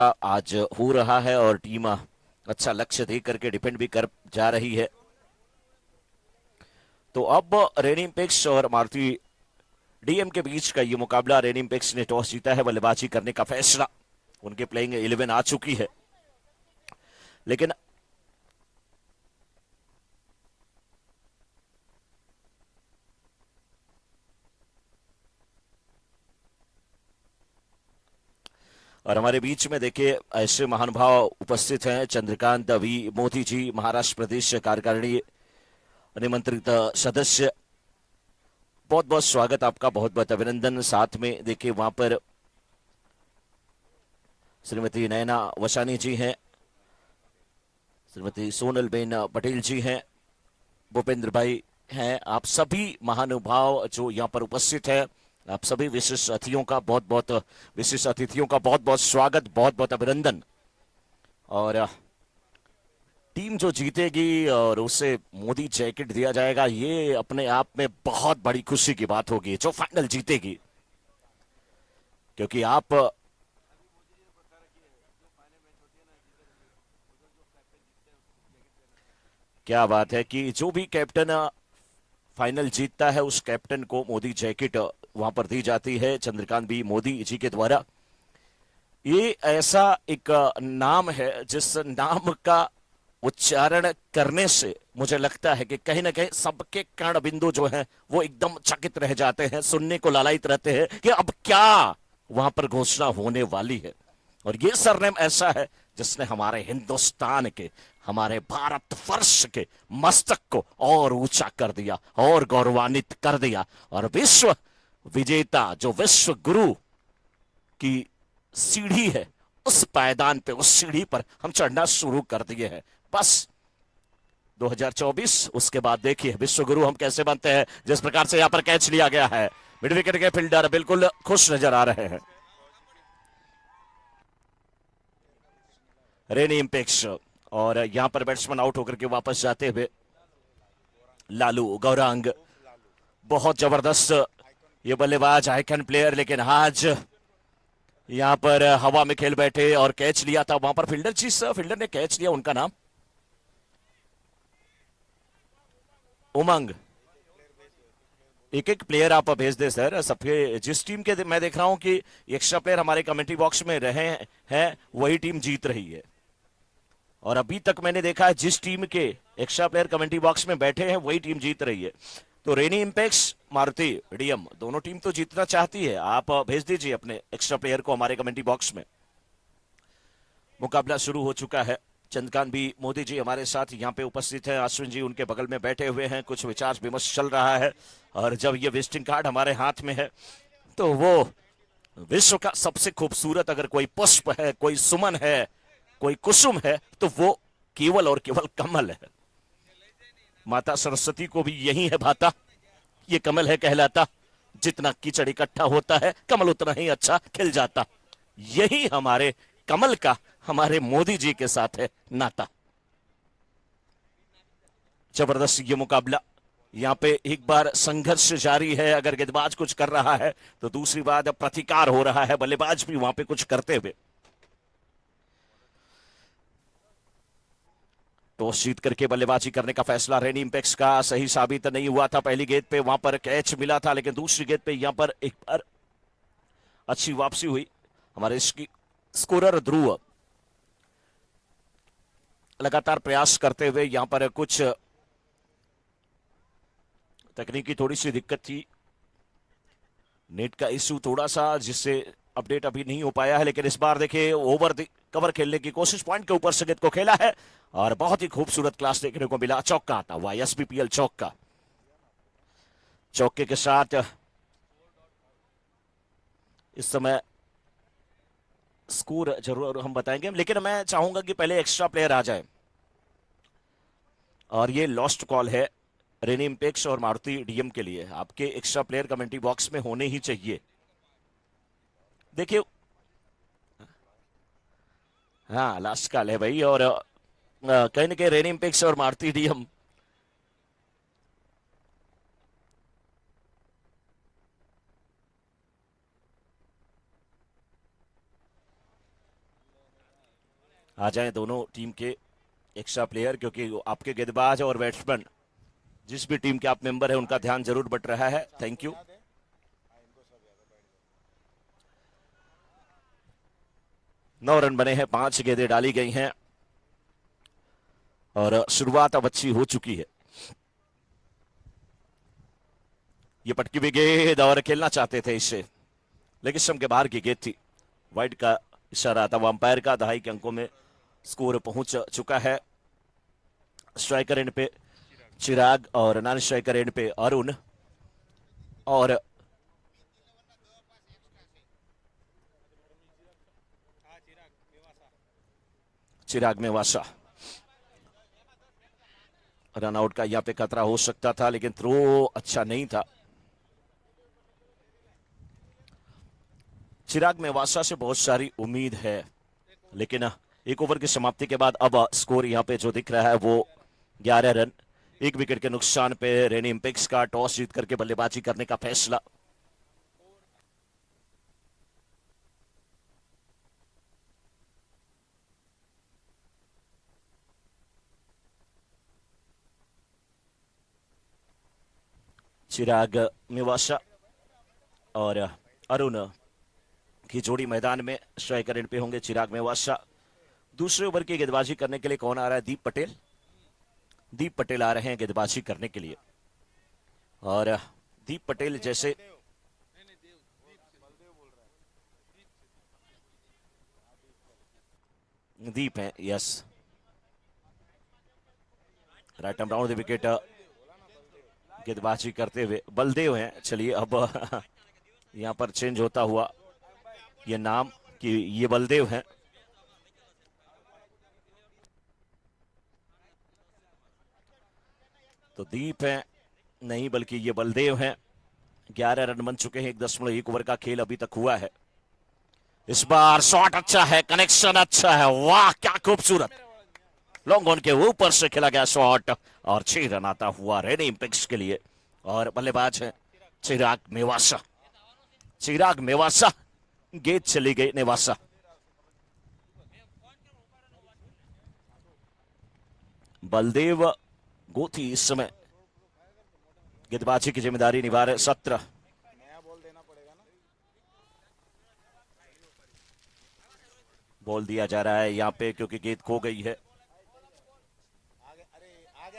आज हो रहा है और टीम अच्छा लक्ष्य दे करके डिफेंड भी कर जा रही है। तो अब रेनिम्पिक्स और मारुति डीएम के बीच का ये मुकाबला, रेनिम्पिक्स ने टॉस जीता है, बल्लेबाजी करने का फैसला, उनके प्लेइंग 11 आ चुकी है। लेकिन और हमारे बीच में देखिए ऐसे महानुभाव उपस्थित हैं, चंद्रकांत वी मोदी जी, महाराष्ट्र प्रदेश कार्यकारिणी निमंत्रित सदस्य। बहुत बहुत स्वागत आपका, बहुत बहुत अभिनंदन। साथ में देखिए वहां पर श्रीमती नयना वसानी जी हैं, श्रीमती सोनल बेन पटेल जी हैं, भूपेंद्र भाई हैं। आप सभी महानुभाव जो यहाँ पर उपस्थित हैं, आप सभी विशिष्ट अतिथियों का बहुत बहुत स्वागत, बहुत बहुत अभिनंदन। और टीम जो जीतेगी और उसे मोदी जैकेट दिया जाएगा, ये अपने आप में बहुत बड़ी खुशी की बात होगी, जो फाइनल जीतेगी। क्योंकि आप क्या बात है कि जो भी कैप्टन फाइनल जीतता है उस कैप्टन को मोदी जैकेट वहां पर दी जाती है, चंद्रकांत बी मोदी जी के द्वारा। ये ऐसा एक नाम है जिस नाम का उच्चारण करने से मुझे लगता है कि कहीं ना कहीं सबके कर्ण बिंदु जो हैं वो एकदम चकित रह जाते हैं, सुनने को लालायित रहते हैं कि अब क्या वहां पर घोषणा होने वाली है। और ये सरनेम ऐसा है जिसने हमारे हिंदुस्तान के, हमारे भारतवर्ष के मस्तक को और ऊंचा कर दिया और गौरवान्वित कर दिया। और विश्व विजेता, जो विश्व गुरु की सीढ़ी है, उस पायदान पे, उस सीढ़ी पर हम चढ़ना शुरू कर दिए हैं। बस 2024, उसके बाद देखिए विश्व गुरु हम कैसे बनते हैं। जिस प्रकार से यहां पर कैच लिया गया है, मिड विकेट के फील्डर बिल्कुल खुश नजर आ रहे हैं। रेनी इम्पेक्स, और यहां पर बैट्समैन आउट होकर के वापस जाते हुए लालू गौरांग, बहुत जबरदस्त ये बल्लेबाज, आइकन प्लेयर। लेकिन आज यहां पर हवा में खेल बैठे और कैच लिया था वहां पर फील्डर, जिस फील्डर ने कैच लिया उनका नाम उमंग। एक एक प्लेयर आप भेज दे सर, सबके जिस टीम के मैं देख रहा हूं कि एक्स्ट्रा प्लेयर हमारे कमेंट्री बॉक्स में रहे हैं, वही टीम जीत रही है। और अभी तक मैंने देखा है जिस टीम के एक्स्ट्रा प्लेयर कमेंट्री बॉक्स में बैठे हैं वही टीम जीत रही है। तो रेनी इम्पैक्ट्स, मारुति डीएम, दोनों टीम तो जीतना चाहती है। आप भेज दीजिए अपने एक्स्ट्रा प्लेयर को हमारे कमेंट्री बॉक्स में। मुकाबला शुरू हो चुका है। चंद्रकांत भी मोदी जी हमारे साथ यहाँ पे उपस्थित है, अश्विन जी उनके बगल में बैठे हुए हैं, कुछ विचार विमर्श चल रहा है। और जब ये विजिटिंग कार्ड हमारे हाथ में है तो वो विश्व का सबसे खूबसूरत अगर कोई पुष्प है, कोई सुमन है, कोई कुसुम है, तो वो केवल और केवल कमल है। माता सरस्वती को भी यही है भाता, ये कमल है कहलाता, जितना कीचड़ इकट्ठा होता है कमल उतना ही अच्छा खिल जाता। यही हमारे कमल का हमारे मोदी जी के साथ है नाता। जबरदस्त ये मुकाबला, यहाँ पे एक बार संघर्ष जारी है। अगर गेंदबाज कुछ कर रहा है तो दूसरी बात प्रतिकार हो रहा है, बल्लेबाज भी वहां पे कुछ करते हुए। टॉस जीत करके बल्लेबाजी करने का फैसला रेनी इम्पैक्ट्स का सही साबित नहीं हुआ था। पहली गेंद पे वहां पर कैच मिला था, लेकिन दूसरी गेंद पे यहां पर एक बार अच्छी वापसी हुई। हमारे स्कोरर ध्रुव लगातार प्रयास करते हुए, यहां पर कुछ तकनीकी थोड़ी सी दिक्कत थी, नेट का इश्यू थोड़ा सा, जिससे अपडेट अभी नहीं हो पाया है। लेकिन इस बार देखिए ओवर कवर खेलने की कोशिश, पॉइंट के ऊपर से गेंद को खेला है और बहुत ही खूबसूरत क्लास देखने को मिला। चौका आता हुआ एसपीपीएल चौका, चौके के साथ इस समय स्कोर जरूर हम बताएंगे, लेकिन मैं चाहूंगा कि पहले एक्स्ट्रा प्लेयर आ जाए। और ये लॉस्ट कॉल है रेनी इम्पेक्स और मारुति डीएम के लिए। आपके एक्स्ट्रा प्लेयर कमेंट्री बॉक्स में होने ही चाहिए। देखिए, हाँ लास्ट कॉल है भाई। और कहीं ना कहीं रेनी इम्पेक्स और मारुति डीएम, आ जाएं दोनों टीम के एक्स्ट्रा प्लेयर, क्योंकि आपके गेंदबाज और बैट्समैन जिस भी टीम के आप मेंबर हैं उनका ध्यान जरूर बट रहा है। Thank you. 9 रन बने हैं, 5 गेंदें डाली गई हैं और शुरुआत अब अच्छी हो चुकी है। ये पटकी हुई गेंद और खेलना चाहते थे इससे, लेकिन स्टंप के बाहर की गेंद थी। वाइड का इशारा था अंपायर का। 2.5 के अंकों में स्कोर पहुंच चुका है। स्ट्राइकर एंड पे चिराग और नॉन स्ट्राइकर एंड पे अरुण और चिराग मेवासा। रन आउट का यहां पे खतरा हो सकता था, लेकिन थ्रो अच्छा नहीं था। चिराग मेवासा से बहुत सारी उम्मीद है, लेकिन एक ओवर की समाप्ति के बाद अब स्कोर यहां पे जो दिख रहा है वो 11 रन। 1 विकेट के नुकसान पे रेनी इंपेक्स का टॉस जीत करके बल्लेबाजी करने का फैसला। चिराग मेवासा और अरुण की जोड़ी मैदान में। स्ट्राइकर एंड पे होंगे चिराग मेवासा। दूसरे ओवर की गेंदबाजी करने के लिए कौन आ रहा है? दीप पटेल। दीप पटेल आ रहे हैं गेंदबाजी करने के लिए। और दीप पटेल जैसे दीप है, yes, right arm round the wicket गेंदबाजी करते हुए बलदेव हैं। चलिए अब यहां पर चेंज होता हुआ ये नाम कि ये बलदेव हैं। तो दीप है नहीं, बल्कि ये बलदेव हैं। 11 रन बन चुके हैं। 1.1 ओवर का खेल अभी तक हुआ है। इस बार शॉट अच्छा है, कनेक्शन अच्छा है, वाह क्या खूबसूरत। लॉन्ग ऑन के ऊपर से खेला गया शॉट और 6 रन आता हुआ रेनी इंपेक्स के लिए। और बल्लेबाज है चिराग मेवासा। चिराग मेवासा, गेंद चली गई नेवासा। बलदेव गोथी इस समय गेंदबाजी की जिम्मेदारी निभा रहे। 17 बॉल दिया जा रहा है यहां पे, क्योंकि गेंद खो गई है।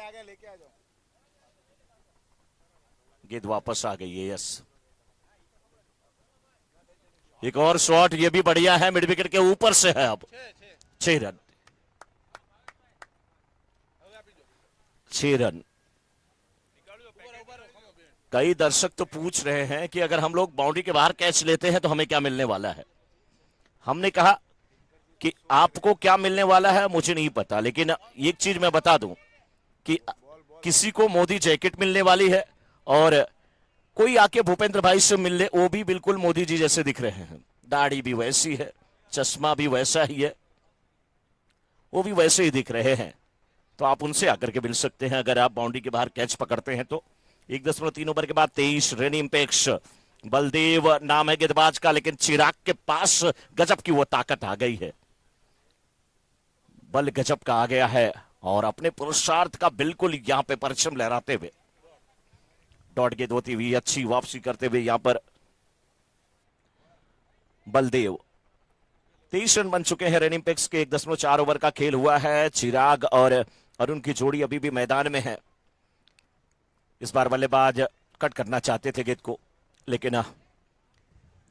आगे लेके आ जाओ। गेंद वापस आ गई है, यस। एक और शॉट, ये भी बढ़िया है, मिड विकेट के ऊपर से है। अब 6 रन, 6 रन। कई दर्शक तो पूछ रहे हैं कि अगर हम लोग बाउंड्री के बाहर कैच लेते हैं तो हमें क्या मिलने वाला है। हमने कहा कि आपको क्या मिलने वाला है मुझे नहीं पता, लेकिन एक चीज मैं बता दूं कि किसी को मोदी जैकेट मिलने वाली है और कोई आके भूपेंद्र भाई से मिल ले, वो भी बिल्कुल मोदी जी जैसे दिख रहे हैं। दाढ़ी भी वैसी है, चश्मा भी वैसा ही है, वो भी वैसे ही दिख रहे हैं। तो आप उनसे आकर के मिल सकते हैं अगर आप बाउंड्री के बाहर कैच पकड़ते हैं तो। 1.3 ओवर के बाद 23 रन इंपेक्स। बलदेव नाम है गेंदबाज का, लेकिन चिराग के पास गजब की वो ताकत आ गई है। बल गजब का आ गया है और अपने पुरुषार्थ का बिल्कुल यहां पे परचम लहराते हुए डॉट गेंद होती हुई अच्छी वापसी करते हुए यहां पर बलदेव। 23 रन बन चुके हैं रेन इंपेक्स के। 1.4 ओवर का खेल हुआ है। चिराग और अरुण की जोड़ी अभी भी मैदान में है। इस बार बल्लेबाज कट करना चाहते थे गेंद को, लेकिन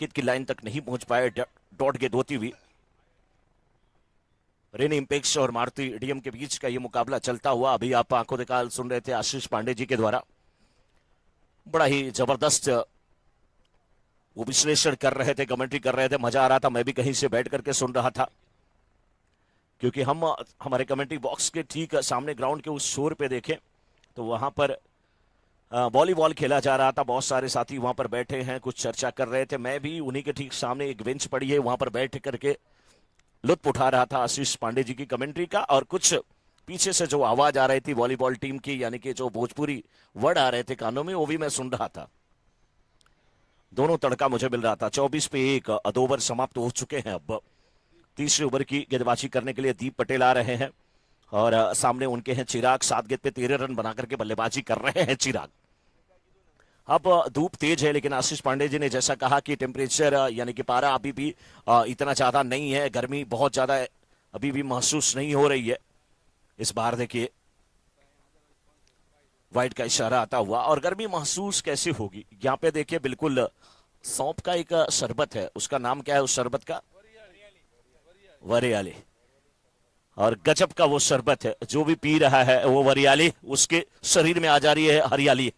गेंद की लाइन तक नहीं पहुंच पाए। डॉट गेंद होती हुई रेन इंपेक्स और मारुति डीएम के बीच का ये मुकाबला चलता हुआ अभी आप आंखों देखा सुन रहे थे आशीष पांडे जी के द्वारा। बड़ा ही जबरदस्त वो विश्लेषण कर रहे थे, कमेंट्री कर रहे थे, मजा आ रहा था। मैं भी कहीं से बैठ करके सुन रहा था, क्योंकि हम हमारे कमेंट्री बॉक्स के ठीक सामने ग्राउंड के उस शोर पे देखें तो वहां पर वॉलीबॉल खेला जा रहा था। बहुत सारे साथी वहां पर बैठे हैं, कुछ चर्चा कर रहे थे। मैं भी उन्हीं के ठीक सामने एक बेंच पड़ी है, वहां पर बैठ करके लुत्फ उठा रहा था आशीष पांडे जी की कमेंट्री का। और कुछ पीछे से जो आवाज आ रही थी वॉलीबॉल टीम की, यानी कि जो भोजपुरी वर्ड आ रहे थे कानों में, वो भी मैं सुन रहा था। दोनों तड़का मुझे मिल रहा था। 24 पे 1, 2 ओवर समाप्त हो चुके हैं अब। तीसरे ओवर की गेंदबाजी करने के लिए दीप पटेल आ रहे हैं और सामने उनके हैं चिराग। 7 गेंद पे 13 रन बनाकर के बल्लेबाजी कर रहे हैं चिराग। अब धूप तेज है, लेकिन आशीष पांडे जी ने जैसा कहा कि टेम्परेचर यानी कि पारा अभी भी इतना ज्यादा नहीं है, गर्मी बहुत ज्यादा अभी भी महसूस नहीं हो रही है। इस बार देखिए वाइट का इशारा आता हुआ, और गर्मी महसूस कैसी होगी यहाँ पे देखिए, बिल्कुल सौंप का एक शरबत है, उसका नाम क्या है उस शरबत का? वरियाली। और गजब का वो शरबत है, जो भी पी रहा है वो वरियाली उसके शरीर में आ जा रही है, हरियाली।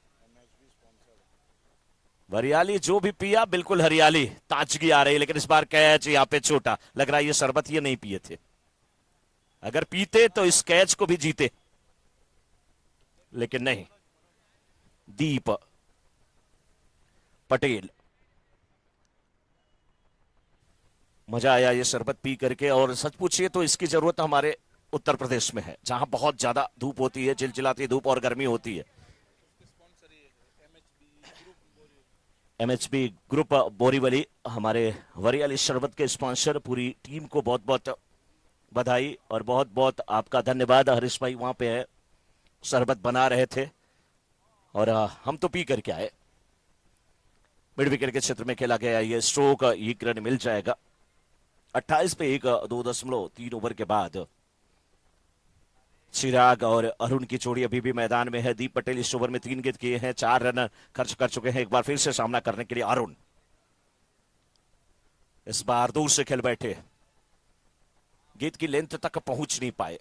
वरियाली जो भी पिया बिल्कुल हरियाली, ताजगी आ रही है। लेकिन इस बार कैच यहाँ पे छोटा लग रहा है, ये शरबत ये नहीं पिए थे, अगर पीते तो इस कैच को भी जीते, लेकिन नहीं। दीप पटेल, मजा आया ये शरबत पी करके, और सच पूछिए तो इसकी जरूरत हमारे उत्तर प्रदेश में है, जहां बहुत ज्यादा धूप होती है, चिलचिलाती धूप और गर्मी होती है। एमएचबी ग्रुप बोरीवली हमारे वरियाली शरबत के स्पॉन्सर। पूरी टीम को बहुत बहुत बधाई और बहुत बहुत आपका धन्यवाद। हरीश भाई वहां पे है, शरबत बना रहे थे और हम तो पी करके आए। मिड विकेट के क्षेत्र में खेला गया ये स्ट्रोक, एक रन मिल जाएगा। 28 पे 1, 2.3 ओवर के बाद चिराग और अरुण की जोड़ी अभी भी मैदान में है। दीप पटेल इस ओवर में 3 गेंद किए हैं, 4 रन खर्च कर चुके हैं। एक बार फिर से सामना करने के लिए अरुण, इस बार दूर से खेल बैठे, गेंद की लेंथ तक पहुंच नहीं पाए,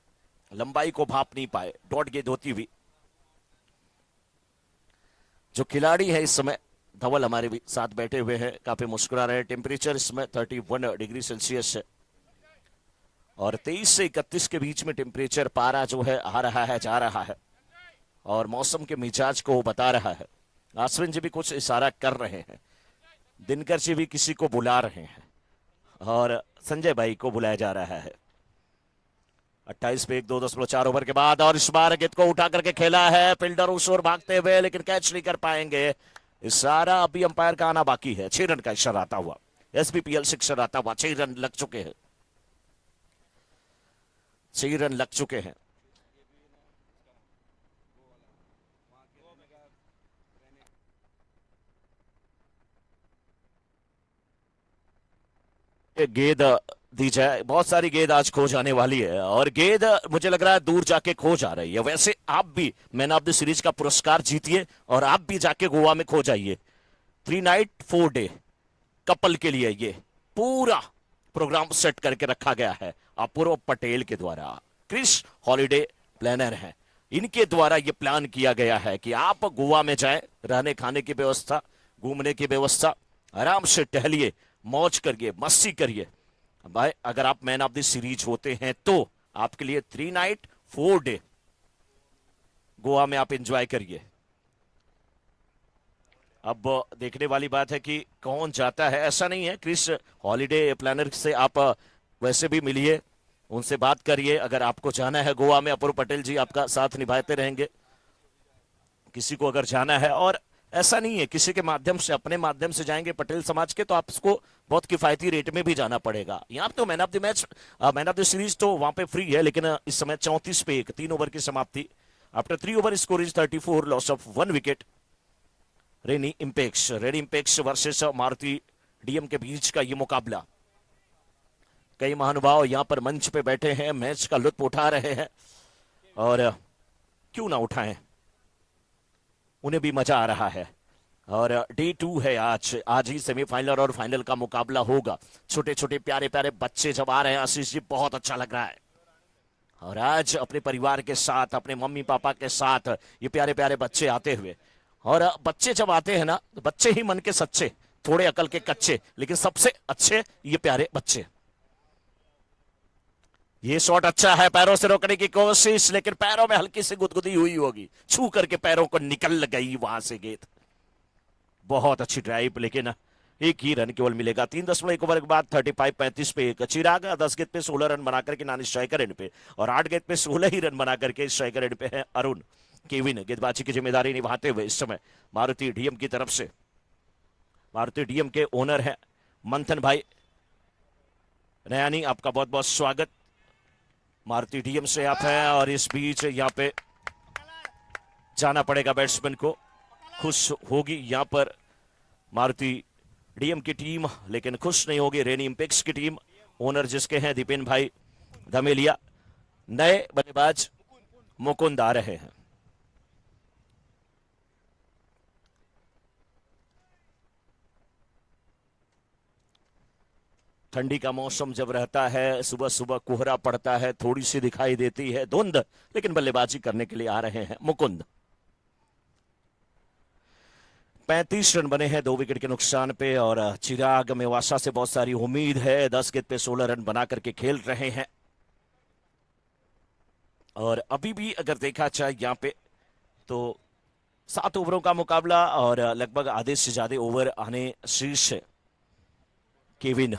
लंबाई को भाप नहीं पाए, डॉट गेंद होती हुई। जो खिलाड़ी है इस समय, धवल हमारे भी साथ बैठे हुए हैं, काफी मुस्कुरा रहे हैं। टेम्परेचर इसमें 31 डिग्री सेल्सियस है और 23 से 31 के बीच में टेम्परेचर पारा जो है आ रहा है, जा रहा है, और मौसम के मिजाज को बता रहा है। आसविन जी भी कुछ इशारा कर रहे हैं, दिनकर जी भी किसी को बुला रहे हैं और संजय भाई को बुलाया जा रहा है। 28 पे 1, 2.4 ओवर के बाद, और इस बार गेंद को उठा करके खेला है, फील्डर उस ओर भागते हुए, लेकिन कैच नहीं कर पाएंगे। इशारा अभी अंपायर का आना बाकी है। 6 रन का इशारा आता हुआ, एसबीपीएल 6 आता हुआ। 6 रन लग चुके हैं, 6 रन लग चुके हैं। गेंद दी जाए, बहुत सारी गेंद आज खो जाने वाली है, और गेंद मुझे लग रहा है दूर जाके खो जा रही है। वैसे आप भी मैन ऑफ द सीरीज का पुरस्कार जीतिए और आप भी जाके गोवा में खो जाइए। 3 नाइट 4 डे कपल के लिए ये पूरा प्रोग्राम सेट करके रखा गया है अपूर्व पटेल के द्वारा। क्रिस हॉलिडे प्लानर है, इनके द्वारा ये प्लान किया गया है कि आप गोवा में जाएं, रहने खाने की व्यवस्था, घूमने की व्यवस्था, आराम से टहलिए, मौज करिए, मस्ती करिए। भाई अगर आप मैन ऑफ द सीरीज होते हैं तो आपके लिए 3 नाइट 4 डे गोवा में आप एंजॉय करिए। अब देखने वाली बात है कि कौन जाता है। ऐसा नहीं है, क्रिस हॉलिडे प्लानर से आप वैसे भी मिलिए, उनसे बात करिए। अगर आपको जाना है गोवा में, अपूर्व पटेल जी आपका साथ निभाते रहेंगे। किसी को अगर जाना है, और ऐसा नहीं है किसी के माध्यम से, अपने माध्यम से जाएंगे पटेल समाज के, तो आपको बहुत किफायती रेट में भी जाना पड़ेगा। यहाँ तो man of the match, man of the series तो वहां पे फ्री है, लेकिन इस समय 34 पे 1, 3 ओवर की समाप्ति। After 3 over score is 34, loss of 1 wicket. Reni Impex versus Maruti DM के बीच का ये मुकाबला। कई महानुभाव यहाँ पर मंच पे बैठे हैं, मैच का लुत्फ उठा रहे हैं, और क्यों ना उठाएं, उन्हें भी मजा आ रहा है। और डे 2 है आज ही सेमीफाइनल और फाइनल का मुकाबला होगा। छोटे छोटे प्यारे प्यारे बच्चे जब आ रहे हैं आशीष जी, बहुत अच्छा लग रहा है। और आज अपने परिवार के साथ, अपने मम्मी पापा के साथ ये प्यारे प्यारे बच्चे आते हुए, और बच्चे जब आते हैं ना, तो बच्चे ही मन के सच्चे, थोड़े अकल के कच्चे, लेकिन सबसे अच्छे ये प्यारे बच्चे। ये शॉट अच्छा है, पैरों से रोकने की कोशिश, लेकिन पैरों में हल्की सी गुदगुदी हुई होगी, छू करके पैरों को निकल गई वहां से गेंद। बहुत अच्छी ड्राइव, लेकिन एक ही रन केवल मिलेगा। 3.1 ओवर के बाद 35-35 पे 1। चिराग 10 गेंद पे 16 रन बनाकर के नानी स्ट्राइकर एंड पे, और 8 गेंद पे 16 ही रन बनाकर के स्ट्राइकर एंड पे है अरुण। केविन गेंदबाजी की जिम्मेदारी निभाते हुए इस समय मारुति डीएम की तरफ से। मारुति डीएम के ओनर है मंथन भाई, नयानी, आपका बहुत बहुत स्वागत। मारुति डीएम से आप हैं और इस बीच यहाँ पे जाना पड़ेगा बैट्समैन को। खुश होगी यहाँ पर मारुति डीएम की टीम, लेकिन खुश नहीं होगी रेनी इंपेक्स की टीम, ओनर जिसके हैं दीपेन भाई धमेलिया। नए बल्लेबाज मुकुंद आ रहे हैं। ठंडी का मौसम जब रहता है, सुबह सुबह कोहरा पड़ता है, थोड़ी सी दिखाई देती है धुंध, लेकिन बल्लेबाजी करने के लिए आ रहे हैं मुकुंद। 35 रन बने हैं 2 विकेट के नुकसान पे और चिराग मेवासा से बहुत सारी उम्मीद है। 10 गेंद पे 16 रन बना करके खेल रहे हैं और अभी भी अगर देखा जाए यहाँ पे तो 7 ओवरों का मुकाबला और लगभग आधे से ज्यादा ओवर आने शीर्ष है। केविन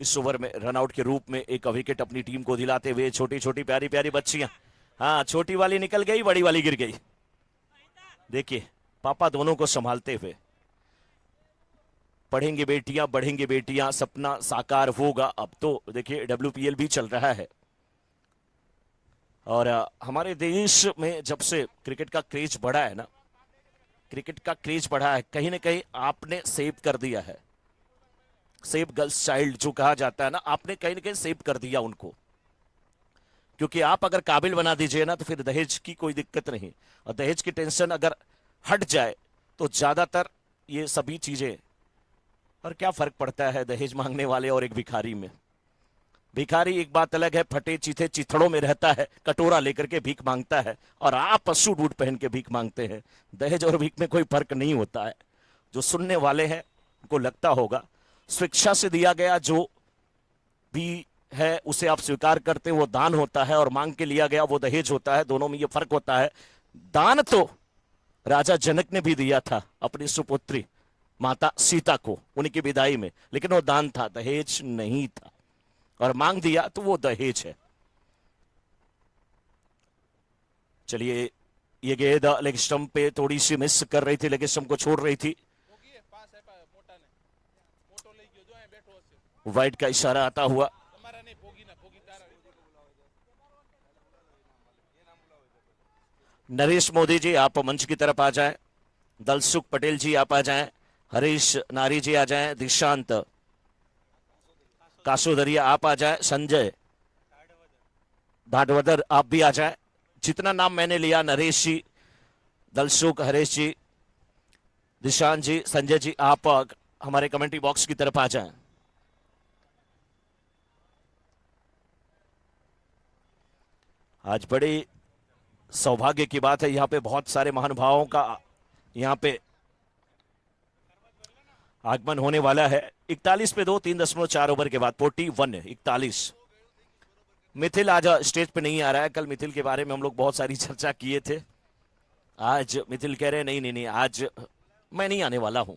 इस ओवर में रनआउट के रूप में एक विकेट अपनी टीम को दिलाते हुए। छोटी छोटी प्यारी प्यारी बच्चियां, हाँ छोटी वाली निकल गई, बड़ी वाली गिर गई। देखिए पापा दोनों को संभालते हुए। पढ़ेंगे बेटियां बढ़ेंगे बेटियां, सपना साकार होगा। अब तो देखिए WPL भी चल रहा है और हमारे देश में जब से क्रिकेट का क्रेज बढ़ा है ना, क्रिकेट का क्रेज बढ़ा है, कहीं ना कहीं आपने सेव कर दिया है। सेव गर्ल्स चाइल्ड जो कहा जाता है ना, आपने कहीं ना कहीं सेव कर दिया उनको, क्योंकि आप अगर काबिल बना दीजिए ना तो फिर दहेज की कोई दिक्कत नहीं। और दहेज की टेंशन अगर हट जाए तो ज्यादातर ये सभी चीजें, और क्या फर्क पड़ता है दहेज मांगने वाले और एक भिखारी में। भिखारी एक बात अलग है, फटे चीथे चिथड़ों में रहता है, कटोरा लेकर के भीख मांगता है, और आप सूट बूट पहन के भीख मांगते हैं। दहेज और भीख में कोई फर्क नहीं होता है। जो सुनने वाले हैं उनको लगता होगा स्वेच्छा से दिया गया जो भी है उसे आप स्वीकार करते हैं वो दान होता है, और मांग के लिया गया वो दहेज होता है। दोनों में ये फर्क होता है। दान तो राजा जनक ने भी दिया था अपनी सुपुत्री माता सीता को उनकी विदाई में, लेकिन वो दान था, दहेज नहीं था। और मांग दिया तो वो दहेज है। चलिए ये गेंद लेग स्टंप पे थोड़ी सी मिस कर रही थी, लेग स्टंप को छोड़ रही थी। वाइड का इशारा आता हुआ। नरेश मोदी जी आप मंच की तरफ आ जाएं। दलसुख पटेल जी आप आ जाएं। हरीश नारी जी आ जाएं। दिशांत कासोदरिया आप आ जाएं। संजय धाटवदर आप भी आ जाएं। जितना नाम मैंने लिया, नरेश जी, दलसुख, हरीश जी, दिशांत जी, संजय जी, आप हमारे कमेंट्री बॉक्स की तरफ आ जाएं। आज बड़ी सौभाग्य की बात है, यहाँ पे बहुत सारे महानुभावों का यहाँ पे आगमन होने वाला है। 41 पे 2, 3.4 ओवर के बाद 41 मिथिल आज स्टेज पे नहीं आ रहा है। कल मिथिल के बारे में हम लोग बहुत सारी चर्चा किए थे। आज मिथिल कह रहे हैं नहीं नहीं नहीं, आज मैं नहीं आने वाला हूं।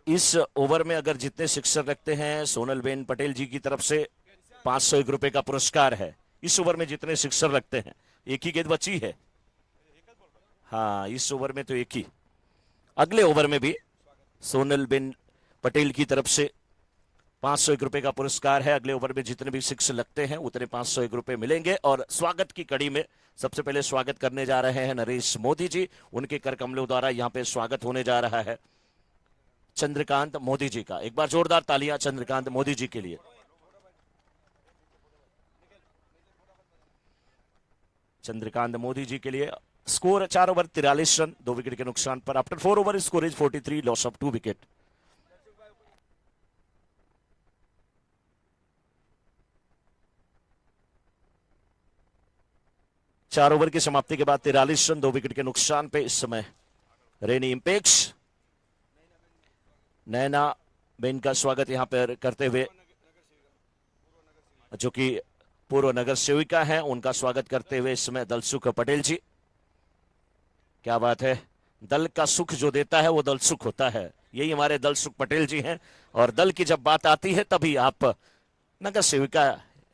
इस ओवर में अगर जितने सिक्सर रखते हैं, सोनल बेन पटेल जी की तरफ से 501 रुपए का पुरस्कार है। इस ओवर में जितने सिक्सर रखते हैं, एक ही गेंद बची है। हाँ इस ओवर में तो एक ही। अगले ओवर में भी सोनल बेन पटेल की तरफ से 501 रुपए का पुरस्कार है। अगले ओवर में जितने भी सिक्स लगते हैं उतने 501 रुपए मिलेंगे। और स्वागत की कड़ी में सबसे पहले स्वागत करने जा रहे हैं नरेश मोदी जी। उनके कर कमलों द्वारा यहाँ पे स्वागत होने जा रहा है चंद्रकांत मोदी जी का। एक बार जोरदार तालियां चंद्रकांत मोदी जी के लिए। चंद्रकांत मोदी जी के लिए। स्कोर 4 ओवर 43 रन 2 विकेट के नुकसान पर। After 4 over score is 43, loss of 2 wicket. चार ओवर की समाप्ति के बाद 43 रन 2 विकेट के नुकसान पे इस समय रेनी इंपेक्स। नैना बेन का स्वागत यहां पर करते हुए, जो कि पूर्व नगर सेविका हैं, उनका स्वागत करते हुए इस समय दलसुख पटेल जी। क्या बात है, दल का सुख जो देता है वो दल सुख होता है, यही हमारे दलसुख पटेल जी हैं। और दल की जब बात आती है तभी आप नगर सेविका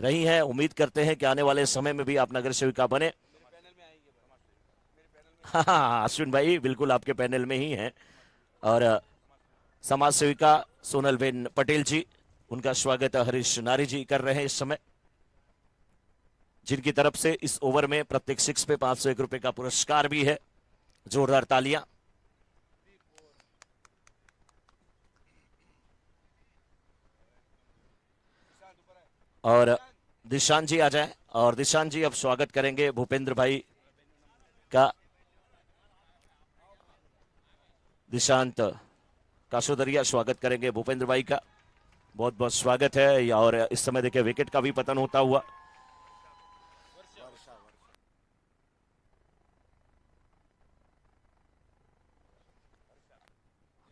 रही हैं, उम्मीद करते हैं कि आने वाले समय में भी आप नगर सेविका बने। हाँ हाँ, अश्विन भाई बिल्कुल आपके पैनल में ही हैं। और समाज सेविका सोनलबेन पटेल जी, उनका स्वागत हरीश नारी जी कर रहे हैं इस समय, जिनकी तरफ से इस ओवर में प्रत्येक सिक्स पे 501 रुपए का पुरस्कार भी है। जोरदार तालियां। और दिशांत जी आ जाए, और दिशांत जी अब स्वागत करेंगे भूपेंद्र भाई का। दिशांत कासोदरिया स्वागत करेंगे भूपेंद्र भाई का, बहुत बहुत स्वागत है। और इस समय देखिए विकेट का भी पतन होता हुआ।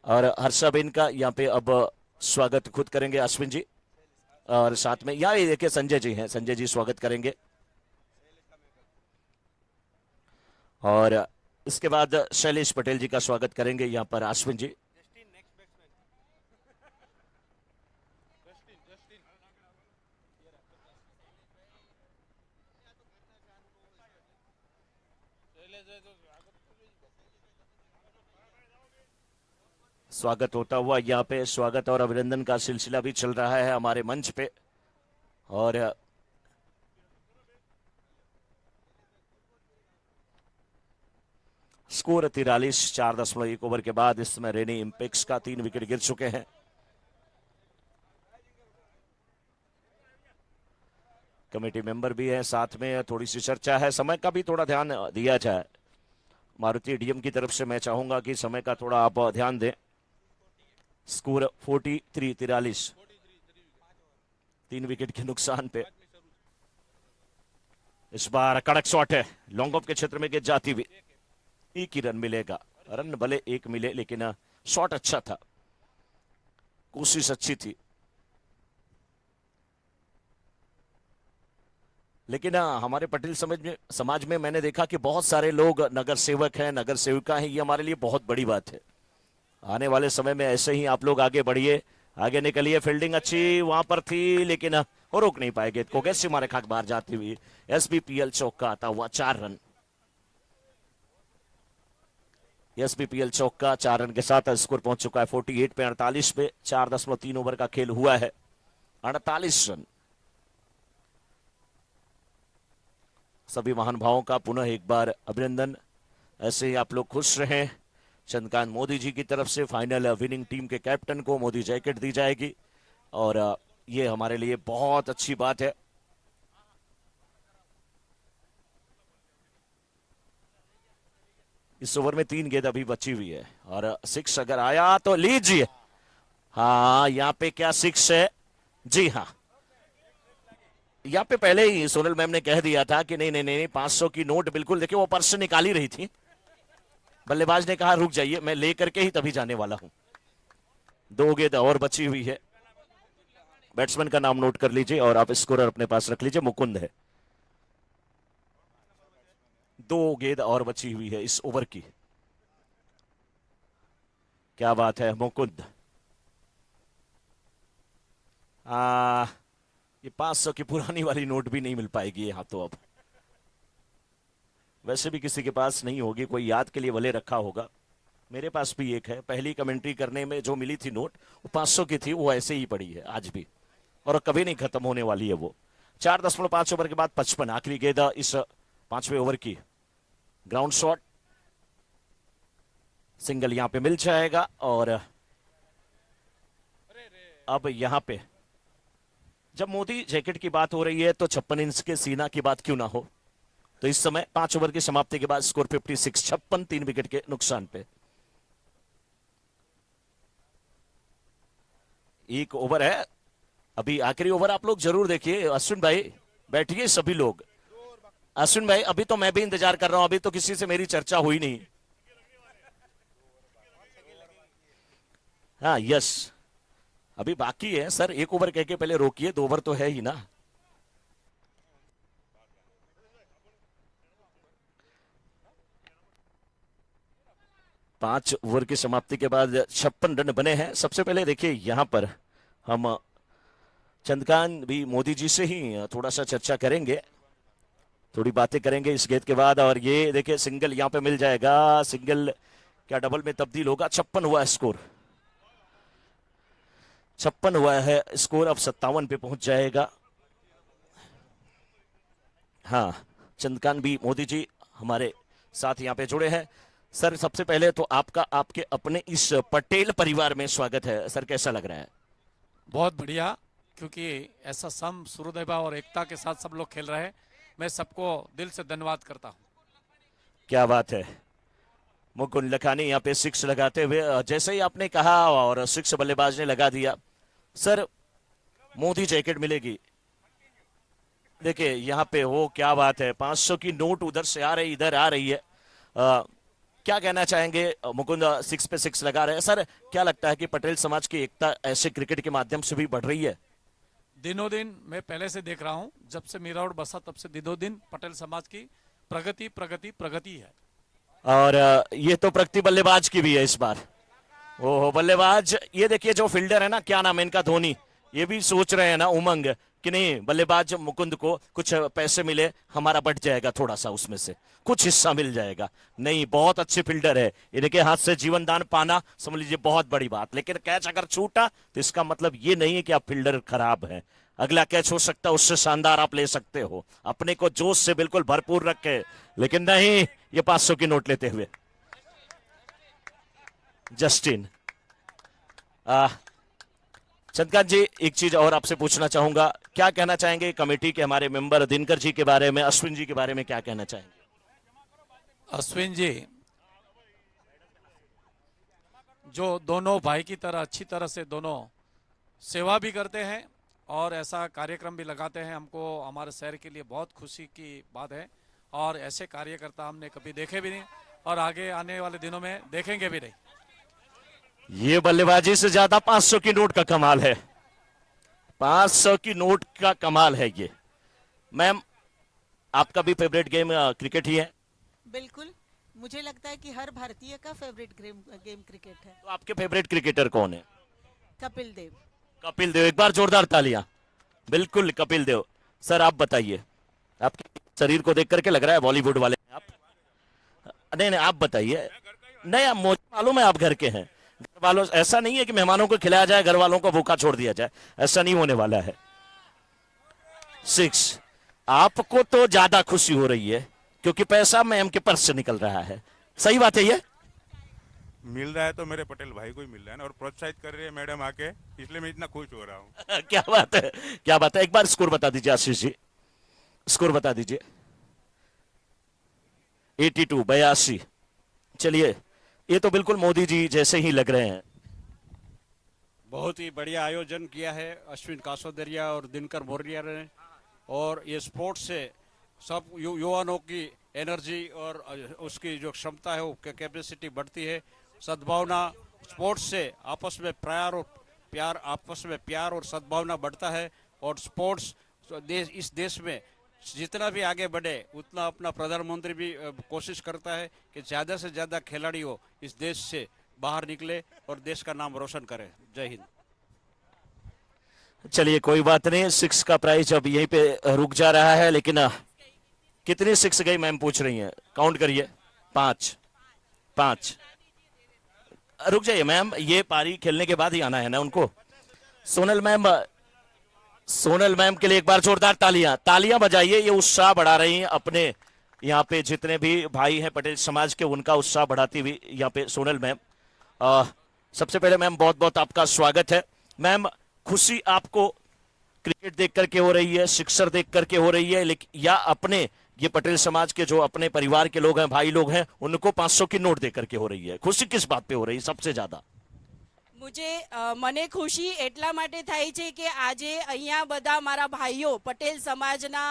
और हर्षाबेन का यहाँ पे अब स्वागत खुद करेंगे अश्विन जी, और साथ में यहाँ देखिए संजय जी हैं, संजय जी स्वागत करेंगे। और इसके बाद शैलेश पटेल जी का स्वागत करेंगे यहाँ पर अश्विन जी। स्वागत होता हुआ यहाँ पे स्वागत और अभिनंदन का सिलसिला भी चल रहा है हमारे मंच पे। और स्कोर 43, 4.1 ओवर के बाद इस समय रेनी इंपेक्स का 3 विकेट गिर चुके हैं। कमेटी मेंबर भी है साथ में, थोड़ी सी चर्चा है, समय का भी थोड़ा ध्यान दिया जाए। मारुति डीएम की तरफ से मैं चाहूंगा कि समय का थोड़ा आप ध्यान दें। स्कोर 43, 3 विकेट के नुकसान पे। इस बार कड़क शॉट है, लॉन्ग ऑफ के क्षेत्र में गिर जाती हुई। एक ही रन मिलेगा, रन भले एक मिले लेकिन शॉट अच्छा था, कोशिश अच्छी थी। लेकिन हमारे पटेल समाज में मैंने देखा कि बहुत सारे लोग नगर सेवक हैं, नगर सेविका हैं, ये हमारे लिए बहुत बड़ी बात है। आने वाले समय में ऐसे ही आप लोग आगे बढ़िए, आगे निकलिए। फील्डिंग अच्छी वहां पर थी लेकिन वो रोक नहीं पाए गेंद को, कैसे मारे खाक बाहर जाती हुई। एसबीपीएल चौका आता हुआ 4 रन। एसबीपीएल चौका 4 रन के साथ स्कोर पहुंच चुका है 48 पे 48 पे। 4.3 ओवर का खेल हुआ है, 48 रन। सभी महानुभावों का पुनः एक बार अभिनंदन। ऐसे ही आप लोग खुश रहें। चंद्रकांत मोदी जी की तरफ से फाइनल विनिंग टीम के कैप्टन को मोदी जैकेट दी जाएगी, और ये हमारे लिए बहुत अच्छी बात है। इस ओवर में 3 गेंद अभी बची हुई है, और 6 अगर आया तो लीजिए। हाँ, यहाँ पे क्या 6 है? जी हाँ, यहाँ पे पहले ही सोनल मैम ने कह दिया था कि नहीं नहीं नहीं, 500 की नोट बिल्कुल। देखिए वो पर्स निकाल ही रही थी, बल्लेबाज ने कहा रुक जाइए, मैं लेकर के ही तभी जाने वाला हूं। 2 गेंद और बची हुई है। बैट्समैन का नाम नोट कर लीजिए और आप स्कोरर अपने पास रख लीजिए, मुकुंद है। 2 गेंद और बची हुई है इस ओवर की। क्या बात है मुकुंद। ये 500 की पुरानी वाली नोट भी नहीं मिल पाएगी यहाँ तो अब। वैसे भी किसी के पास नहीं होगी, कोई याद के लिए भले रखा होगा। मेरे पास भी एक है, पहली कमेंट्री करने में जो मिली थी नोट वो 500 की थी, वो ऐसे ही पड़ी है आज भी, और कभी नहीं खत्म होने वाली है वो। 4.5 ओवर के बाद 55, आखिरी गेंद इस 5वें ओवर की। ग्राउंड शॉट, सिंगल यहां पे मिल जाएगा। और अब यहां पे जब मोदी जैकेट की बात हो रही है तो 56 इंच के सीना की बात क्यों ना हो। तो इस समय 5 ओवर की समाप्ति के बाद स्कोर 56, 56, 3 विकेट के नुकसान पे। 1 ओवर है अभी, आखिरी ओवर आप लोग जरूर देखिए। अश्विन भाई बैठिए सभी लोग। अश्विन भाई अभी तो मैं भी इंतजार कर रहा हूं, अभी तो किसी से मेरी चर्चा हुई नहीं। हाँ यस, अभी बाकी है सर। 1 ओवर कह के पहले रोकिए, 2 ओवर तो है ही ना। 5 ओवर की समाप्ति के बाद 56 रन बने हैं। सबसे पहले देखिए यहाँ पर हम चंद्रकांत भी मोदी जी से ही थोड़ा सा चर्चा करेंगे, थोड़ी बातें करेंगे इस गेंद के बाद। और ये देखिए सिंगल यहाँ पे मिल जाएगा, सिंगल क्या डबल में तब्दील होगा। 56 हुआ है स्कोर, 56 हुआ है स्कोर, अब 57 पे पहुंच जाएगा। हाँ, चंद्रकांत भी मोदी जी हमारे साथ यहाँ पे जुड़े हैं। सर सबसे पहले तो आपका आपके अपने इस पटेल परिवार में स्वागत है। सर कैसा लग रहा है? बहुत बढ़िया, क्योंकि ऐसा सम सूर्योदय और एकता के साथ सब लोग खेल रहे हैं। मैं सबको दिल से धन्यवाद करता हूं। क्या बात है। मुकुंद लखानी यहाँ पे 6 लगाते हुए, जैसे ही आपने कहा और 6 बल्लेबाज ने लगा दिया। सर मोदी जैकेट मिलेगी, देखिए यहाँ पे हो, क्या बात है। 500 की नोट उधर से आ रही, इधर आ रही है। क्या कहना चाहेंगे? मुकुंद 6 पे 6 लगा रहे हैं। सर क्या लगता है कि पटेल समाज की एकता ऐसे क्रिकेट के माध्यम से भी बढ़ रही है? दिनों दिन मैं पहले से देख रहा हूं, जब से मीरा रोड बसा तब से दिनों दिन पटेल समाज की प्रगति प्रगति प्रगति है। और ये तो प्रगति बल्लेबाज की भी है इस बार। ओहो, बल्लेबाज ये देखिए जो फील्डर है ना, क्या नाम है इनका, धोनी, ये भी सोच रहे हैं ना उमंग कि नहीं बल्लेबाज मुकुंद को कुछ पैसे मिले, हमारा बढ़ जाएगा थोड़ा सा, उसमें से कुछ हिस्सा मिल जाएगा। नहीं, बहुत अच्छे फील्डर है ये, देखिए हाथ से जीवन दान पाना समझ लीजिए बहुत बड़ी बात। लेकिन कैच अगर छूटा तो इसका मतलब ये नहीं है कि आप फील्डर खराब है। अगला कैच हो सकता है उससे शानदार आप ले सकते हो। अपने को जोश से बिल्कुल भरपूर रखे, लेकिन नहीं, ये 500 की नोट लेते हुए जस्टिन। चंद्रकांत जी एक चीज और आपसे पूछना चाहूंगा, क्या कहना चाहेंगे कमेटी के हमारे मेंबर दिनकर जी के बारे में, अश्विन जी के बारे में क्या कहना चाहेंगे? अश्विन जी जो दोनों भाई की तरह अच्छी तरह से दोनों सेवा भी करते हैं और ऐसा कार्यक्रम भी लगाते हैं, हमको हमारे शहर के लिए बहुत खुशी की बात है। और ऐसे कार्यकर्ता हमने कभी देखे भी नहीं और आगे आने वाले दिनों में देखेंगे भी नहीं। ये बल्लेबाजी से ज्यादा 500 की नोट का कमाल है, 500 की नोट का कमाल है ये। मैम आपका भी फेवरेट गेम क्रिकेट ही है? बिल्कुल, मुझे लगता है कि हर भारतीय का फेवरेट गेम क्रिकेट है। तो आपके फेवरेट क्रिकेटर कौन है? कपिल देव। कपिल देव, एक बार जोरदार तालियां। बिल्कुल कपिल देव। सर आप बताइए, आपके शरीर को देख करके लग रहा है बॉलीवुड वाले हैं आप। नहीं नहीं, आप बताइए। नहीं, मुझे मालूम है आप घर के हैं। घर वालों, ऐसा नहीं है कि मेहमानों को खिलाया जाए, घर वालों को भूखा छोड़ दिया जाए, ऐसा नहीं होने वाला है। 6 आपको तो ज्यादा खुशी हो रही है क्योंकि पैसा मैम के पर्स से निकल रहा है, सही बात है? ये मिल रहा है तो मेरे पटेल भाई को ही मिल रहा है ना, और प्रोत्साहित कर रही है मैडम आके, इसलिए मैं इतना खुश हो रहा हूँ। क्या बात है, क्या बात है। एक बार स्कोर बता दीजिए आशीष जी, स्कोर बता दीजिए। 82 चलिए, ये तो बिल्कुल मोदी जी जैसे ही लग रहे हैं। बहुत ही बढ़िया आयोजन किया है अश्विन कासोदरिया और दिनकर मोरिया ने। और ये स्पोर्ट्स से सब युवाओं की एनर्जी और उसकी जो क्षमता है वो कैपेसिटी बढ़ती है। सद्भावना, स्पोर्ट्स से आपस में प्यार और सद्भावना बढ़ता है। और स्पोर्ट्स इस देश में जितना भी आगे बढ़े उतना अपना प्रधानमंत्री भी कोशिश करता है कि ज़्यादा से ज़्यादा खिलाड़ी हो इस देश से बाहर निकले और देश का नाम रोशन करे। जय हिंद। चलिए कोई बात नहीं, 6 का प्राइस अब यहीं पे रुक जा रहा है। लेकिन कितनी 6 गई मैम पूछ रही हैं, काउंट करिए। 5 रुक जाइए मैम, ये पारी खेलने के बाद ही आना है ना उनको। सोनल मैम के लिए एक बार जोरदार तालियां बजाइए। ये उत्साह बढ़ा रही हैं अपने यहाँ पे जितने भी भाई हैं पटेल समाज के, उनका उत्साह बढ़ाती हुई यहाँ पे सोनल मैम। सबसे पहले मैम बहुत बहुत आपका स्वागत है। मैम खुशी आपको क्रिकेट देख करके हो रही है, सिक्सर देख करके हो रही है, लेकिन या अपने ये पटेल समाज के जो अपने परिवार के लोग हैं, भाई लोग हैं, उनको 500 की नोट देकर के हो रही है? खुशी किस बात पे हो रही है सबसे ज्यादा? મને ખુશી એટલા માટે થાય છે કે આજે અહીંયા બધા મારા ભાઈઓ પટેલ સમાજના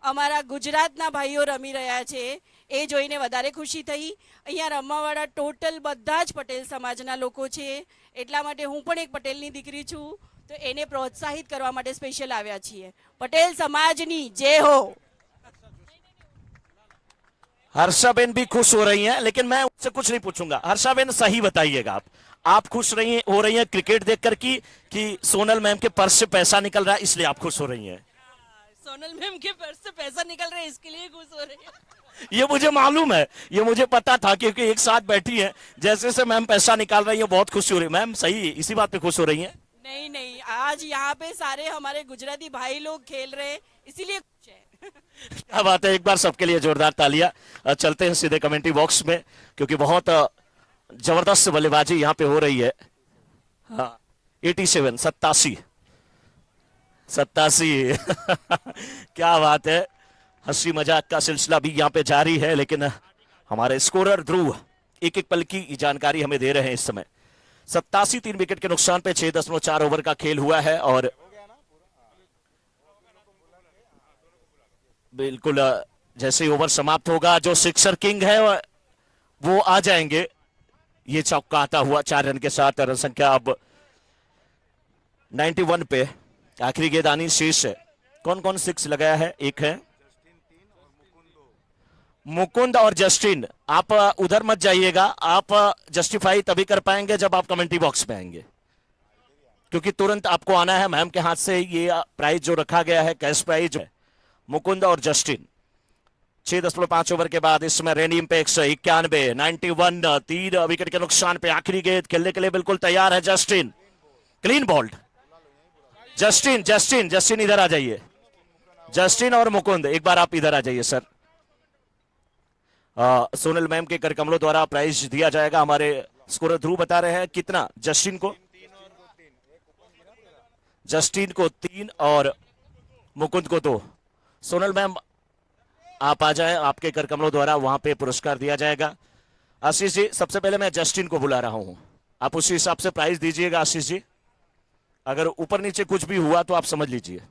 અમારા ગુજરાતના ભાઈઓ રમી રહ્યા છે, એ જોઈને વધારે ખુશી થઈ। અહીંયા રમવાવાળા ટોટલ બધા જ પટેલ સમાજના લોકો છે, એટલા માટે હું પણ એક પટેલની દીકરી છું, તો એને પ્રોત્સાહિત કરવા માટે સ્પેશિયલ આવ્યા છીએ। પટેલ સમાજની જય હો। हर्षाबेन भी खुश हो रही हैं, लेकिन मैं उससे कुछ नहीं पूछूंगा। हर्षाबेन सही बताइएगा, आप खुश हो रही हैं क्रिकेट देखकर कि सोनल मैम के पर्स से पैसा निकल रहा है इसलिए आप खुश हो रही हैं? सोनल मैम के पर्स से पैसा निकल रहा है इसके लिए खुश हो रही है। ये मुझे मालूम है, ये मुझे पता था, क्योंकि एक साथ बैठी है, जैसे से मैम पैसा निकाल रही है बहुत खुशी हो रही है। मैम सही इसी बात पे खुश हो रही हैं? नहीं नहीं, आज यहाँ पे सारे हमारे गुजराती भाई लोग खेल रहे हैं इसीलिए खुश है। क्या बात है, एक बार सबके लिए जोरदार तालियां। चलते हैं सीधे कमेंट्री बॉक्स में, क्योंकि बहुत जबरदस्त बल्लेबाजी यहाँ पे हो रही है। हाँ, 87 87 87 क्या बात है, हंसी मजाक का सिलसिला भी यहाँ पे जारी है, लेकिन हमारे स्कोरर ध्रुव एक एक पल की जानकारी हमें दे रहे हैं इस समय। 87 3 विकेट के नुकसान पे 6.4 ओवर का खेल हुआ है, और बिल्कुल जैसे ही ओवर समाप्त होगा जो सिक्सर किंग है वो आ जाएंगे, ये चौका आता हुआ 4 रन के साथ। रन संख्या अब 91 पे। आखिरी गेंदबाजी शेष है। कौन कौन 6 लगाया है? एक है मुकुंद और जस्टिन। आप उधर मत जाइएगा, आप जस्टिफाई तभी कर पाएंगे जब आप कमेंट्री बॉक्स में आएंगे, क्योंकि तुरंत आपको आना है। मैम के हाथ से ये प्राइज जो रखा गया है, कैश प्राइज है। मुकुंद और जस्टिन 6.5 ओवर के बाद इसमें रेनी इंपेक्स 91 91 3 विकेट के नुकसान पे आखिरी गेंद खेलने के लिए बिल्कुल तैयार है Justin. Clean bowled. Justin Justin Justin इधर आ जाइए। जस्टिन और मुकुंद एक बार आप इधर आ जाइए सर। सोनल मैम के करकमलों द्वारा प्राइज दिया जाएगा। हमारे स्कोरर ध्रुव बता रहे हैं कितना जस्टिन को 3 और मुकुंद को 2। सोनल मैम आप आ जाएं, आपके करकमलों द्वारा वहां पे पुरस्कार दिया जाएगा। आशीष जी, सबसे पहले मैं जस्टिन को बुला रहा हूं, आप उसी हिसाब से प्राइज दीजिएगा। आशीष जी, अगर ऊपर नीचे कुछ भी हुआ तो आप समझ लीजिए।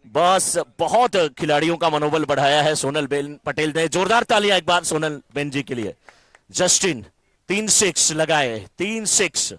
बस बहुत खिलाड़ियों का मनोबल बढ़ाया है सोनल बेन पटेल ने। जोरदार तालियां एक बार सोनल बेन जी के लिए। जस्टिन 3 6 लगाए, 3 6।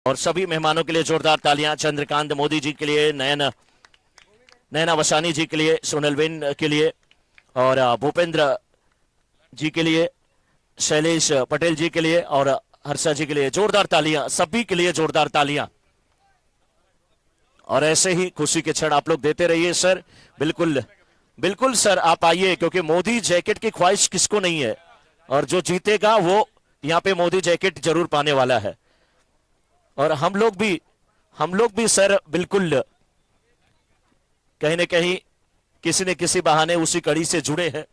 और सभी मेहमानों के लिए जोरदार तालियां। चंद्रकांत मोदी जी के लिए, नैना वसानी जी के लिए, सोनल बेन के लिए, और भूपेंद्र जी के लिए, शैलेश पटेल जी के लिए, और हर्षा जी के लिए जोरदार तालियां। सभी के लिए जोरदार तालियां। और ऐसे ही खुशी के क्षण आप लोग देते रहिए सर। बिल्कुल बिल्कुल सर, आप आइए, क्योंकि मोदी जैकेट की ख्वाहिश किसको नहीं है, और जो जीतेगा वो यहाँ पे मोदी जैकेट जरूर पाने वाला है। और हम लोग भी सर बिल्कुल कहीं न कहीं किसी न किसी बहाने उसी कड़ी से जुड़े हैं।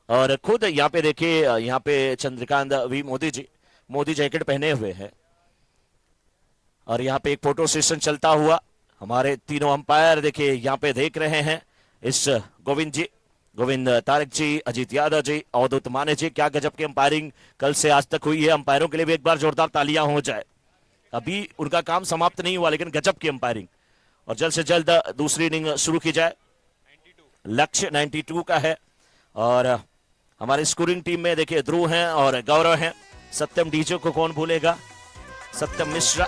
और खुद यहाँ पे देखिए, यहाँ पे चंद्रकांत वी मोदी जैकेट पहने हुए हैं, और यहाँ पे एक फोटो सेशन चलता हुआ। हमारे तीनों अंपायर देखिए यहाँ पे देख रहे हैं। इस गोविंद तारक जी, अजीत यादव जी, अवधूत माने जी, क्या गजब की अंपायरिंग कल से आज तक हुई है। अंपायरों के लिए भी एक बार जोरदार तालियां हो जाए। अभी उनका काम समाप्त नहीं हुआ, लेकिन गजब की अंपायरिंग। और जल्द से जल्द दूसरी इनिंग शुरू की जाए। लक्ष्य 92 का है। और हमारे स्कोरिंग टीम में देखिए ध्रुव हैं और गौरव हैं। सत्यम डीजे को कौन भूलेगा, सत्यम मिश्रा,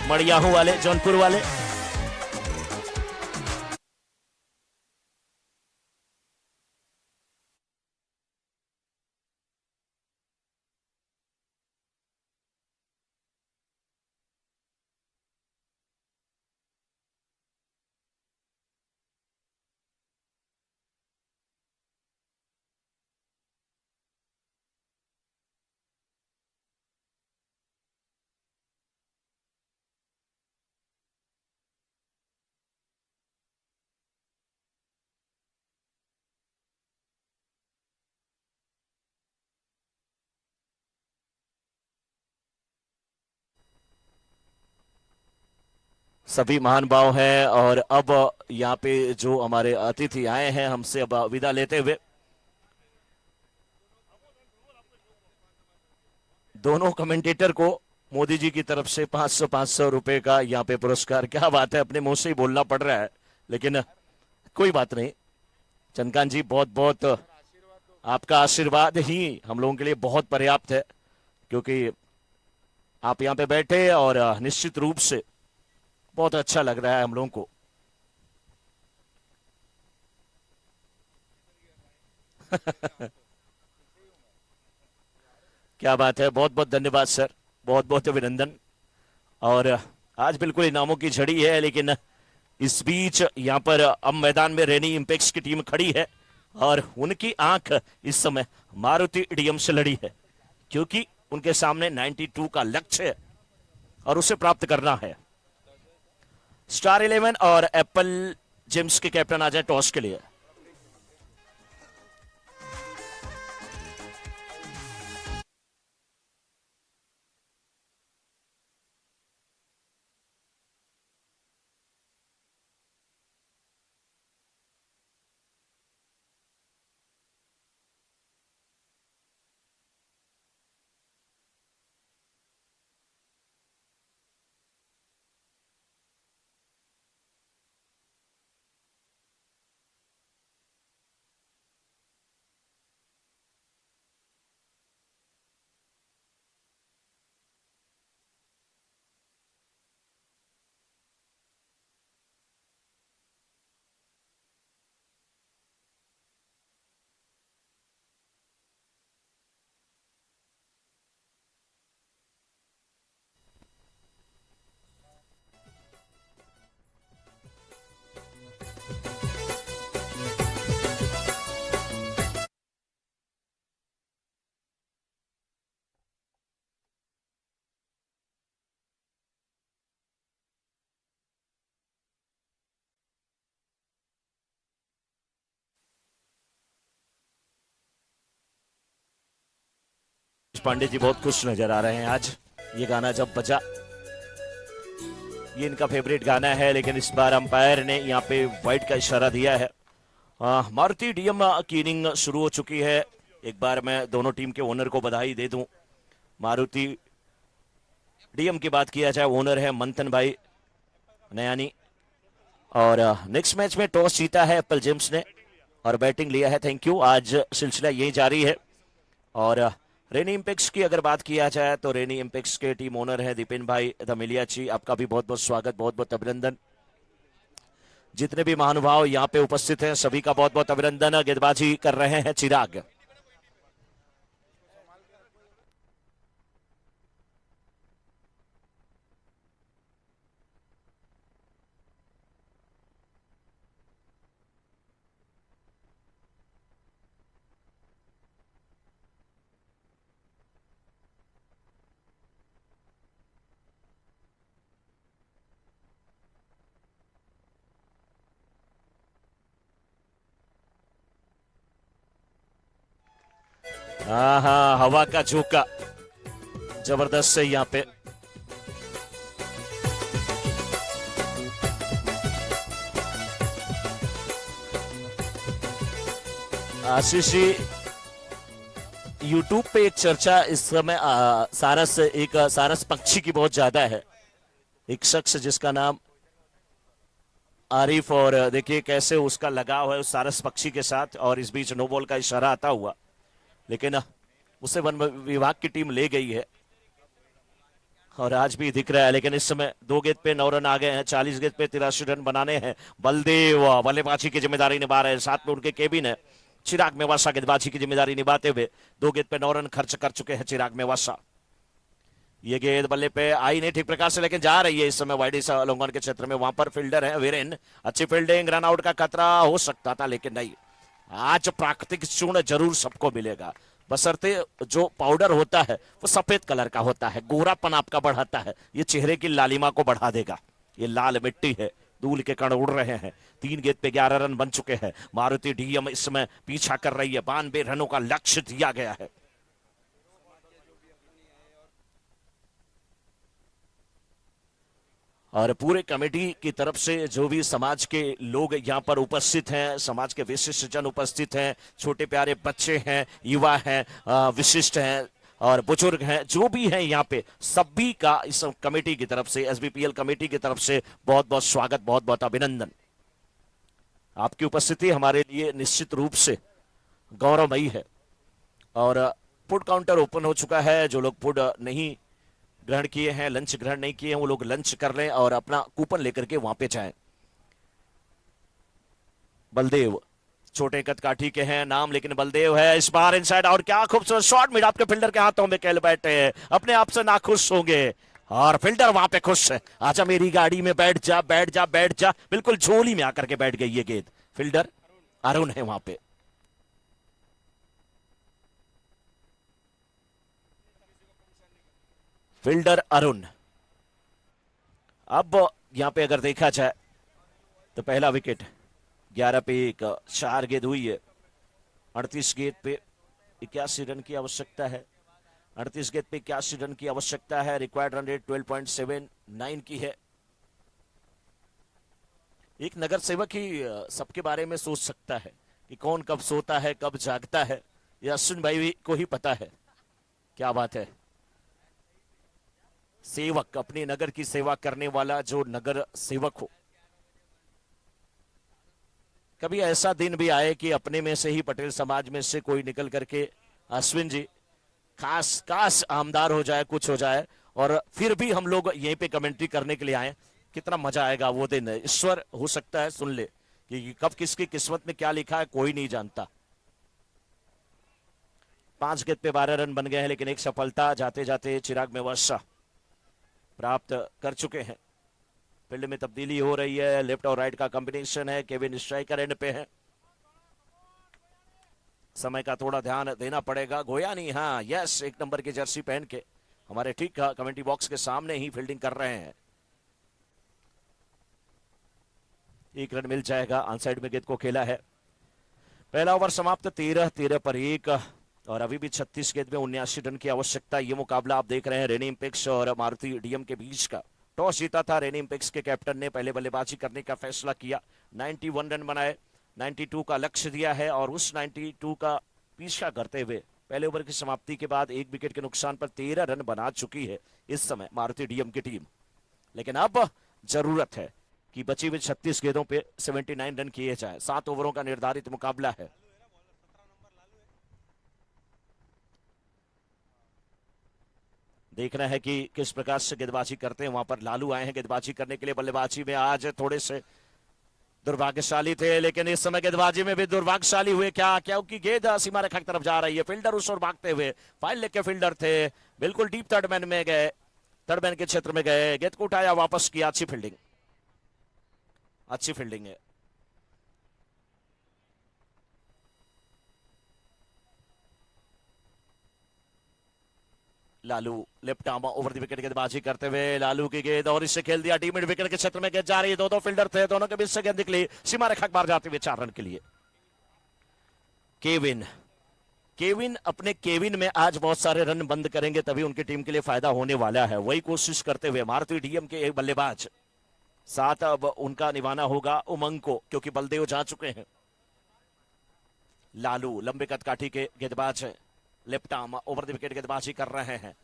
मड़ियाहू वाले, जौनपुर वाले। सभी महान भाव हैं। और अब यहाँ पे जो हमारे अतिथि आए हैं हमसे अब विदा लेते हुए, दोनों कमेंटेटर को मोदी जी की तरफ से 500 रुपए का यहाँ पे पुरस्कार। क्या बात है, अपने मुंह से ही बोलना पड़ रहा है, लेकिन कोई बात नहीं। चंद्रकांत जी, बहुत बहुत आपका आशीर्वाद ही हम लोगों के लिए बहुत पर्याप्त है, क्योंकि आप यहाँ पे बैठे और निश्चित रूप से बहुत अच्छा लग रहा है हम लोगों को। क्या बात है, बहुत बहुत धन्यवाद सर, बहुत बहुत अभिनंदन। और आज बिल्कुल इनामों की झड़ी है, लेकिन इस बीच यहाँ पर अब मैदान में रेनी इंपेक्स की टीम खड़ी है और उनकी आंख इस समय मारुति डीएम से लड़ी है, क्योंकि उनके सामने 92 का लक्ष्य है और उसे प्राप्त करना है। स्टार 11 और एप्पल जेम्स के कैप्टन आ जाए टॉस के लिए। पांडे जी बहुत खुश नजर आ रहे हैं आज। ये गाना जब बजा, ये इनका फेवरेट गाना है, लेकिन इस बार अंपायर ने यहाँ पे वाइट का इशारा दिया है। मारुति डीएम की इनिंग शुरू हो चुकी है। एक बार मैं दोनों टीम के ओनर को बधाई दे दूं। मारुति डीएम की बात किया जाए, ओनर है मंथन भाई नयानी, और नेक्स्ट मैच में टॉस जीता है एप्पल जेम्स ने और बैटिंग लिया है। थैंक यू, आज सिलसिला यही जारी है। और रेनी इंपेक्स की अगर बात किया जाए तो रेनी इंपेक्स के टीम ओनर है दीपेन भाई धमिलिया जी, आपका भी बहुत बहुत स्वागत, बहुत बहुत अभिनंदन। जितने भी महानुभाव यहाँ पे उपस्थित हैं सभी का बहुत बहुत अभिनंदन। गेंदबाजी कर रहे हैं चिराग। हाँ, हवा का झोंका जबरदस्त है यहाँ पे। आशीष जी, यूट्यूब पे एक चर्चा इस समय सारस पक्षी की बहुत ज्यादा है। एक शख्स जिसका नाम आरिफ, और देखिए कैसे उसका लगाव है उस सारस पक्षी के साथ, और इस बीच नो बॉल का इशारा आता हुआ, लेकिन उसे वन विभाग की टीम ले गई है और आज भी दिख रहा है। लेकिन इस समय 2 गेंद पे 9 रन आ गए हैं, 40 गेंद पे 83 रन बनाने हैं। बलदेव बल्लेबाजी की जिम्मेदारी निभा रहे हैं, साथ में उनके केबिन है चिराग मेवासा गेंदबाजी की जिम्मेदारी निभाते हुए। 2 गेंद पे 9 रन खर्च कर चुके हैं चिराग मेवासा। ये गेंद बल्ले पे आई नहीं ठीक प्रकार से, लेकिन जा रही है इस समय वाइड लोंगन के क्षेत्र में। वहां पर फील्डर है वीरेन, अच्छी फील्डिंग, रन आउट का खतरा हो सकता था लेकिन नहीं। आज प्राकृतिक चूर्ण जरूर सबको मिलेगा, बशर्ते जो पाउडर होता है वो सफेद कलर का होता है, गोरापन आपका बढ़ाता है, ये चेहरे की लालिमा को बढ़ा देगा। ये लाल मिट्टी है, धूल के कण उड़ रहे हैं। 3 गेंद पे 11 रन बन चुके हैं। मारुति डीएम इस समय पीछा कर रही है, 92 रनों का लक्ष्य दिया गया है। और पूरे कमेटी की तरफ से जो भी समाज के लोग यहाँ पर उपस्थित हैं, समाज के विशिष्ट जन उपस्थित हैं, छोटे प्यारे बच्चे हैं, युवा हैं, विशिष्ट हैं और बुजुर्ग हैं, जो भी हैं यहाँ पे, सभी का इस कमेटी की तरफ से, एसबीपीएल कमेटी की तरफ से बहुत बहुत स्वागत, बहुत बहुत अभिनंदन। आपकी उपस्थिति हमारे लिए निश्चित रूप से गौरवमयी है। और फूड काउंटर ओपन हो चुका है। जो लोग फूड नहीं ग्रहण किए हैं, लंच ग्रहण नहीं किए हैं, वो लोग लंच कर लें और अपना कूपन लेकर के वहां पे जाएं। बलदेव छोटे कदकाठी के हैं नाम, लेकिन बलदेव है इस बार इनसाइड। और क्या खूबसूरत शॉट, मिड आपके फील्डर के हाथों में खेल बैठे हैं, अपने आप से नाखुश होंगे और फील्डर वहां पे खुश है। आजा मेरी गाड़ी में बैठ जा, बैठ जा, बैठ जा। बिल्कुल झोली में आकर के बैठ गई ये गेंद। फील्डर अरुण है वहां पे। फील्डर अरुण। अब यहां पे अगर देखा जाए तो पहला विकेट 11 पे 1, 4 गेंद हुई है। 38 गेंद पे 81 रन की आवश्यकता है। 38 गेंद पे 81 रन की आवश्यकता है। रिक्वायर्ड रन रेट 12.79 की है। एक नगर सेवक ही सबके बारे में सोच सकता है कि कौन कब सोता है, कब जागता है। ये अश्विन भाई को ही पता है। क्या बात है। सेवक, अपने नगर की सेवा करने वाला जो नगर सेवक हो। कभी ऐसा दिन भी आए कि अपने में से ही, पटेल समाज में से कोई निकल करके अश्विन जी काश आमदार हो जाए, कुछ हो जाए, और फिर भी हम लोग यहीं पे कमेंट्री करने के लिए आए। कितना मजा आएगा वो दिन। ईश्वर हो सकता है सुन ले कि कब किसकी किस्मत में क्या लिखा है, कोई नहीं जानता। 5 गेंद पे 12 रन बन गए हैं, लेकिन एक सफलता जाते जाते चिराग मेवाशा प्राप्त कर चुके हैं। फील्ड में तब्दीली हो रही है, लेफ्ट और राइट का कॉम्बिनेशन है। केविन स्ट्राइकर एंड पे है। समय का थोड़ा ध्यान देना पड़ेगा। गोया नहीं, हाँ यस, 1 नंबर की जर्सी पहन के हमारे ठीक कमेंट्री बॉक्स के सामने ही फील्डिंग कर रहे हैं। 1 रन मिल जाएगा। ऑनसाइड में गेंद को खेला है। पहला ओवर समाप्त 13 पर 1 और अभी भी 36 गेंद में 79 रन की आवश्यकता। ये मुकाबला आप देख रहे हैं रेनी इंपेक्स और मारुति डीएम के बीच का। टॉस जीता था रेनी इंपेक्स के कैप्टन ने, पहले बल्लेबाजी करने का फैसला किया। 91 रन बनाए, 92 का लक्ष्य दिया है और उस 92 का पीछा करते हुए पहले ओवर की समाप्ति के बाद 1 विकेट के नुकसान पर 13 रन बना चुकी है इस समय मारुति डीएम की टीम। लेकिन अब जरूरत है कि बची हुई 36 गेंदों पे 79 रन किए जाए। 7 ओवरों का निर्धारित मुकाबला है। देखना है कि किस प्रकार से गेंदबाजी करते हैं। वहां पर लालू आए हैं गेंदबाजी करने के लिए। बल्लेबाजी में आज थोड़े से दुर्भाग्यशाली थे, लेकिन इस समय गेंदबाजी में भी दुर्भाग्यशाली हुए। क्या क्योंकि गेंद सीमा रेखा की तरफ जा रही है। फील्डर उस ओर भागते हुए, फाइल लेके फील्डर थे, बिल्कुल डीप थर्ड मैन में गए, थर्ड मैन के क्षेत्र में गए, गेंद को उठाया, वापस किया। अच्छी फील्डिंग, अच्छी फील्डिंग है। Lalu left arm over the wicket गेंदबाजी करते हुए, लालू की गेंद और इससे खेल दिया डीप मिड विकेट के क्षेत्र में गेंद जा रही है। दो फील्डर थे, दोनों के बीच से गेंद निकली, सीमा रेखा के बाहर जाते हुए 4 रन के लिए। केविन अपने केविन में आज बहुत सारे रन बंद करेंगे, तभी उनकी टीम के लिए फायदा होने वाला है। वही कोशिश करते हुए मारुति डीएम के एक बल्लेबाज साथ अब उनका निभाना होगा उमंग को, क्योंकि बलदेव जा चुके हैं। लालू लंबे कदकाठी के गेंदबाज हैं, left arm over the wicket गेंदबाजी कर रहे हैं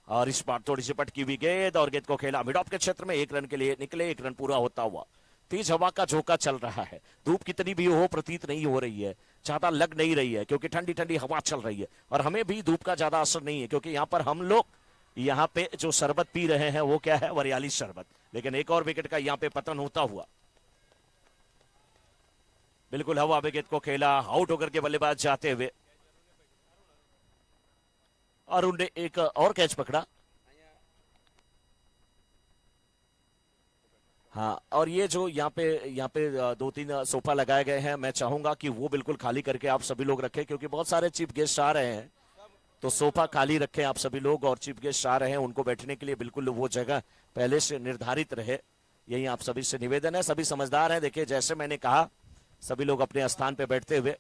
और इस बार थोड़ी सी पटकी हुई गेंद और गेंद को खेला मिड ऑफ के क्षेत्र में। 1 रन के लिए निकले, 1 रन पूरा होता हुआ। तेज हवा का झोंका चल रहा है। धूप कितनी भी हो प्रतीत नहीं हो रही है, ज्यादा लग नहीं रही है, क्योंकि ठंडी ठंडी हवा चल रही है और हमें भी धूप का ज्यादा असर नहीं है, क्योंकि यहाँ पर हम लोग यहाँ पे जो शरबत पी रहे हैं वो क्या है, वरियाली शरबत। लेकिन एक और विकेट का यहाँ पे पतन होता हुआ। बिल्कुल हवा में गेंद को खेला, आउट होकर के बल्लेबाज जाते हुए अरुण ने एक और कैच पकड़ा। हाँ, और ये जो यहाँ पे 2-3 सोफा लगाए गए हैं, मैं चाहूंगा कि वो बिल्कुल खाली करके आप सभी लोग रखें, क्योंकि बहुत सारे चीफ गेस्ट आ रहे हैं। तो सोफा खाली रखें आप सभी लोग, और चीफ गेस्ट आ रहे हैं उनको बैठने के लिए बिल्कुल वो जगह पहले से निर्धारित रहे, यही आप सभी से निवेदन है। सभी समझदार हैं, देखिए जैसे मैंने कहा, सभी लोग अपने स्थान पे बैठते हुए।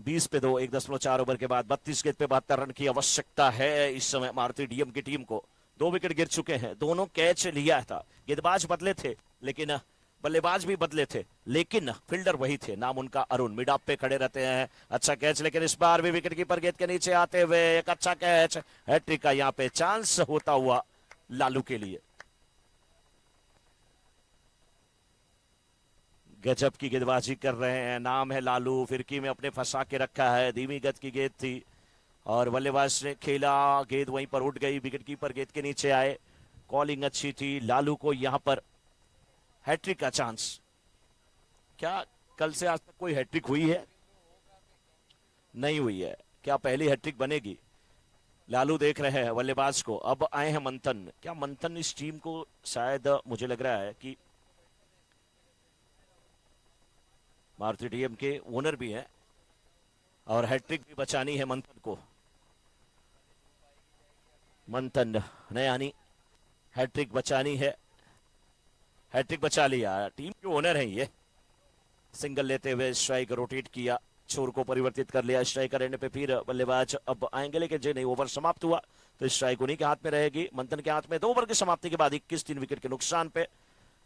20 पे 2, 1.4 ओवर के बाद 32 गेंद पे 72 रन की आवश्यकता है इस समय मारुति डीएम की टीम को। 2 विकेट गिर चुके हैं, दोनों कैच लिया था। गेंदबाज बदले थे लेकिन बल्लेबाज भी बदले थे, लेकिन फील्डर वही थे। नाम उनका अरुण, मिड ऑफ पे खड़े रहते हैं। अच्छा कैच, लेकिन इस बार भी विकेट कीपर गेंद के नीचे आते हुए एक अच्छा कैच। हैट्रिक का यहाँ पे चांस होता हुआ लालू के लिए। गजब की गेंदबाजी कर रहे हैं, नाम है लालू। फिरकी में अपने फंसा के रखा है, धीमी गति की गेंद थी और बल्लेबाज ने खेला, गेंद वहीं पर उठ गई। विकेट कीपर गेंद के नीचे आए, कॉलिंग अच्छी थी। लालू को यहां पर हैट्रिक का चांस। क्या कल से आज तक कोई हैट्रिक हुई है? नहीं हुई है। क्या पहली हैट्रिक बनेगी? लालू देख रहे हैं बल्लेबाज को। अब आए हैं मंथन। क्या मंथन इस टीम को शायद मुझे लग रहा है कि मारुति डीएम के ओनर भी हैं और हैट्रिक भी बचानी है मंथन को। मंथन नयानी हैट्रिक बचानी है, हैट्रिक बचा लिया। टीम के ओनर हैं ये। सिंगल लेते हुए स्ट्राइक रोटेट किया, छोर को परिवर्तित कर लिया। स्ट्राइक करने पे फिर बल्लेबाज अब आएंगे, लेकिन जो नहीं ओवर समाप्त हुआ तो स्ट्राइक उन्हीं के हाथ में रहेगी, मंथन के हाथ में। 2 ओवर की समाप्ति के बाद 21 3 विकेट के नुकसान पे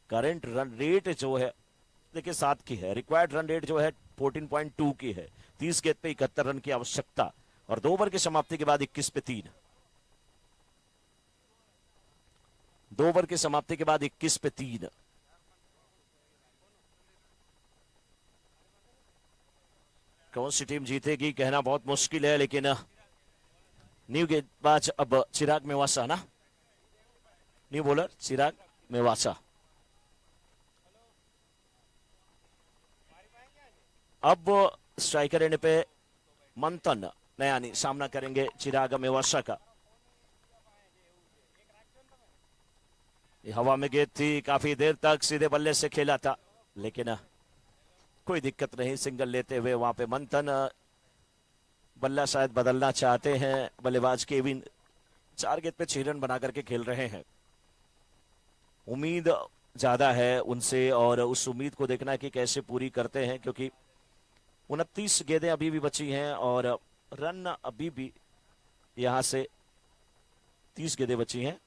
करंट रन रेट जो है देखिए 7 की है। रिक्वायर्ड रन रेट जो है 14.2 की है। 30 गेंद पे 71 रन की आवश्यकता और 2 ओवर की समाप्ति के बाद 21 पे 3। 2 ओवर की समाप्ति के बाद 21 पे 3। कौन सी टीम जीतेगी कहना बहुत मुश्किल है, लेकिन न्यू गेंदबाज अब चिराग मेवासा ना, न्यू बॉलर चिराग मेवासा। अब स्ट्राइकर एंड पे मंथन नयानी सामना करेंगे चिराग मेवासा का। ये हवा में गेंद थी, काफी देर तक सीधे बल्ले से खेला था, लेकिन कोई दिक्कत नहीं। सिंगल लेते हुए वहां पे मंथन। बल्ला शायद बदलना चाहते हैं बल्लेबाज केविन। 4 गेंद पे 6 रन बना करके खेल रहे हैं। उम्मीद ज्यादा है उनसे और उस उम्मीद को देखना है कि कैसे पूरी करते हैं, क्योंकि 29 गेंदें अभी भी बची हैं और रन अभी भी यहां से 30 गेंदें बची हैं।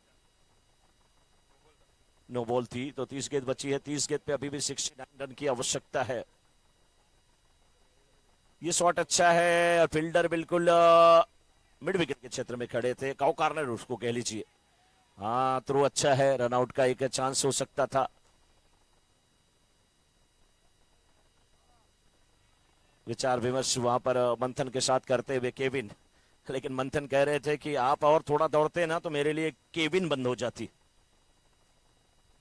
नो बॉल थी तो 30 गेंद बची है। 30 गेंद पे अभी भी 69 रन की आवश्यकता है। ये शॉट अच्छा है और फील्डर बिल्कुल मिड विकेट के क्षेत्र में खड़े थे। काउ कार्नर उसको कह लीजिए। हाँ, थ्रो अच्छा है, रनआउट का एक चांस हो सकता था। विचार विमर्श वहां पर मंथन के साथ करते हुए केविन, लेकिन मंथन कह रहे थे कि आप और थोड़ा दौड़ते ना तो मेरे लिए केविन बंद हो जाती,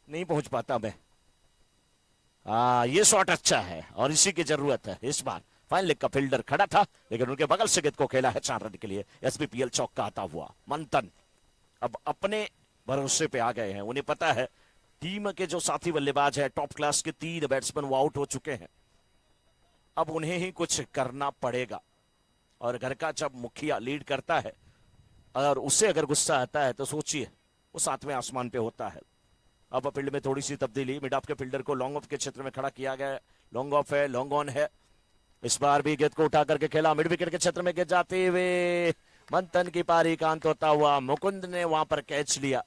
नहीं पहुंच पाता मैं। ये शॉट अच्छा है और इसी की जरूरत है इस बार। फाइन लेग का फील्डर खड़ा था, लेकिन उनके बगल से गेंद को खेला है 4 रन के लिए। एसबीपीएल चौका आता हुआ मंथन अब अपने भरोसे पे आ गए हैं। उन्हें पता है टीम के जो साथी बल्लेबाज है टॉप क्लास के 3 बैट्समैन वो आउट हो चुके हैं। अब उन्हें ही कुछ करना पड़ेगा और घर का जब मुखिया लीड करता है और उससे अगर गुस्सा आता है तो सोचिए वो 7वें आसमान पे होता है। अब फील्ड में थोड़ी सी तब्दीली, मिड ऑफ के फील्डर को लॉन्ग ऑफ के क्षेत्र में खड़ा किया गया। लॉन्ग ऑफ है, लॉन्ग ऑन है। इस बार भी गेंद को उठा करके खेला, मिड विकेट के क्षेत्र में गेंद जाते हुए मंथन की पारी का अंत होता हुआ मुकुंद ने वहां पर कैच लिया।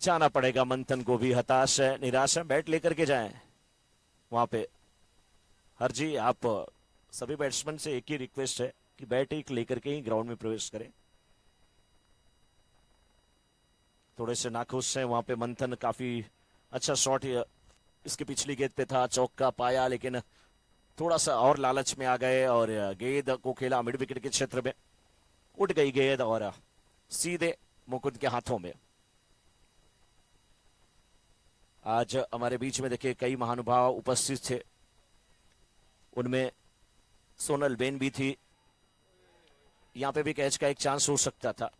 जाना पड़ेगा मंथन को भी, हताश है, निराश है। बैट लेकर के जाएं वहां पे। हर जी आप सभी बैट्समैन से एक ही रिक्वेस्ट है कि बैट एक लेकर के ही ग्राउंड में प्रवेश करें। थोड़े से नाखुश हैं वहां पे मंथन। काफी अच्छा शॉट इसके पिछली गेंद पे था, चौका पाया, लेकिन थोड़ा सा और लालच में आ गए और गेंद को खेला मिड विकेट के क्षेत्र में। उठ गई गेंद और सीधे मुकुंद के हाथों में। आज हमारे बीच में देखिए कई महानुभाव उपस्थित थे, उनमें सोनल बेन भी थी। यहां पे भी कैच का एक चांस हो सकता था।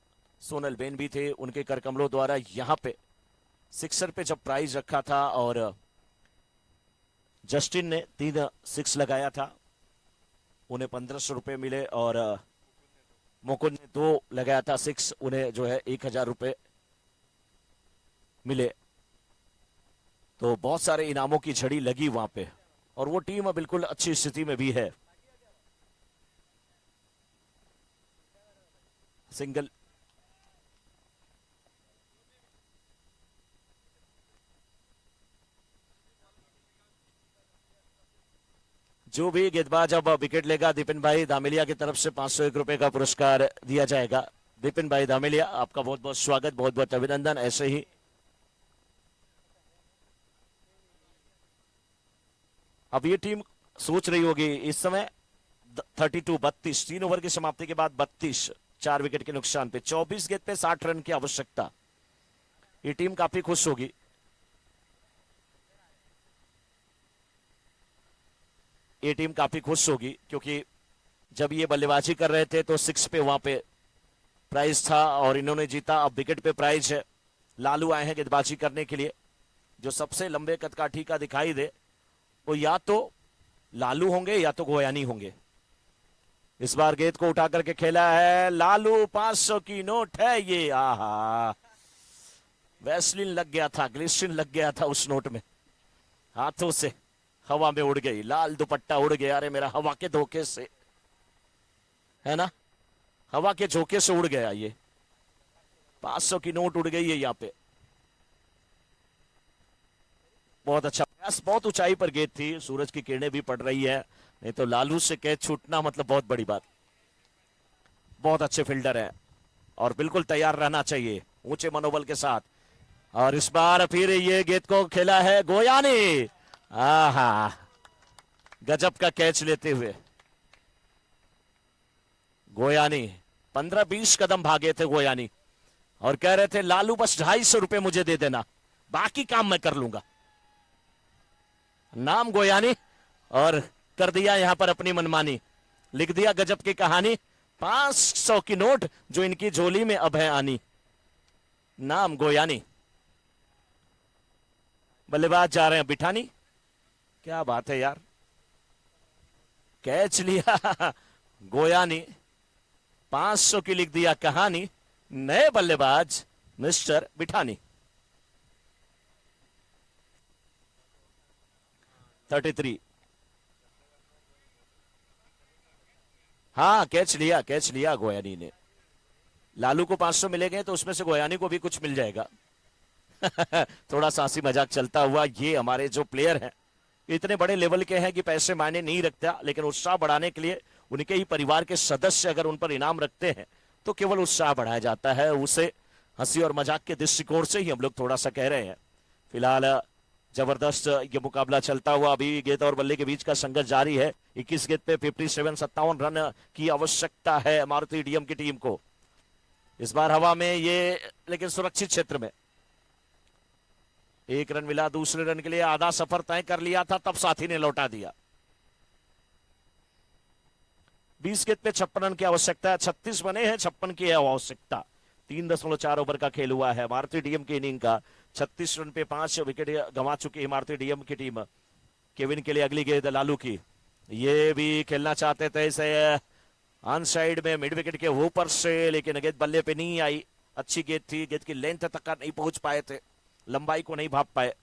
सोनल बेन भी थे, उनके करकमलों द्वारा यहां पे सिक्सर पे जब प्राइज रखा था और जस्टिन ने 3 6 लगाया था, उन्हें 1500 रुपए मिले और मुकुंद ने 2 लगाया था 6, उन्हें जो है 1000 रुपए मिले। तो बहुत सारे इनामों की झड़ी लगी वहां पे और वो टीम बिल्कुल अच्छी स्थिति में भी है। सिंगल जो भी गेंदबाज अब विकेट लेगा दीपिन भाई दामिलिया की तरफ से 501 रुपए का पुरस्कार दिया जाएगा। दीपिन भाई दामिलिया, आपका बहुत बहुत स्वागत, बहुत बहुत अभिनंदन। ऐसे ही अब ये टीम सोच रही होगी इस समय 32 3 ओवर की समाप्ति के बाद 32 4 विकेट के नुकसान पे 24 गेंद पे 60 रन की आवश्यकता। ये टीम काफी खुश होगी। ये टीम काफी खुश होगी क्योंकि जब ये बल्लेबाजी कर रहे थे तो 6 पे वहां पे प्राइज था और इन्होंने जीता। अब विकेट पे प्राइज है। लालू आए हैं गेंदबाजी करने के लिए। जो सबसे लंबे कद का ठीका दिखाई दे वो या तो लालू होंगे या तो गोयानी होंगे। इस बार गेंद को उठा करके खेला है लालू। 500 की नोट है ये। आहा, वैसलीन लग गया था, ग्लिसरीन लग गया था उस नोट में। हाथों से हवा में उड़ गई, लाल दुपट्टा उड़ गया। अरे मेरा हवा के धोखे से, है ना, हवा के झोंके से उड़ गया ये। 500 की नोट उड़ गई है यहाँ पे। बहुत अच्छा प्रयास। बहुत ऊंचाई पर गेंद थी, सूरज की किरणें भी पड़ रही है, नहीं तो लालू से कैच छूटना मतलब बहुत बड़ी बात। बहुत अच्छे फील्डर हैं और बिल्कुल तैयार रहना चाहिए ऊंचे मनोबल के साथ। और इस बार फिर ये गेंद को खेला है गोयानी। आहा, गजब का कैच लेते हुए गोयानी। 15-20 कदम भागे थे गोयानी और कह रहे थे लालू बस 250 रुपए मुझे दे देना, बाकी काम मैं कर लूंगा। नाम गोयानी और कर दिया यहां पर अपनी मनमानी, लिख दिया गजब की कहानी। 500 की नोट जो इनकी झोली में अब है आनी। नाम गोयानी। बल्लेबाज जा रहे हैं बिठानी। क्या बात है यार, कैच लिया गोयानी। 500 की लिख दिया कहानी। नए बल्लेबाज मिस्टर बिठानी। 33। हाँ, कैच लिया गोयानी ने। लालू को 500 मिलेंगे तो उसमें से गोयानी को भी कुछ मिल जाएगा। थोड़ा सा हंसी मजाक चलता हुआ। ये हमारे जो प्लेयर हैं इतने बड़े लेवल के हैं कि पैसे मायने नहीं रखता, लेकिन उत्साह बढ़ाने के लिए उनके ही परिवार के सदस्य अगर उन पर इनाम रखते हैं तो केवल उत्साह बढ़ाया जाता है। उसे हंसी और मजाक के दृष्टिकोण से ही हम लोग थोड़ा सा कह रहे हैं। फिलहाल जबरदस्त ये मुकाबला चलता हुआ अभी गेंद और बल्ले के बीच का संघर्ष जारी है। 21 गेंद पे 57 रन की आवश्यकता है मारुति डीएम की टीम को। इस बार हवा में ये, लेकिन सुरक्षित क्षेत्र में 1 रन मिला। दूसरे रन के लिए आधा सफर तय कर लिया था, तब साथी ने लौटा दिया। 20 गेंद पे 56 रन की आवश्यकता है। 36 बने हैं, 56 की है आवश्यकता। 3.4 ओवर का खेल हुआ है मारुति डीएम की इनिंग का। 36 रन पे 5 विकेट गंवा चुकी है मारुति डीएम की टीम। केविन के लिए अगली गेंद लालू की। ये भी खेलना चाहते थे इसे ऑन साइड में मिड विकेट के ऊपर से, लेकिन गेंद बल्ले पे नहीं आई। अच्छी गेंद थी, गेंद की लेंथ तक नहीं पहुंच पाए थे, लंबाई को नहीं भाप पाए।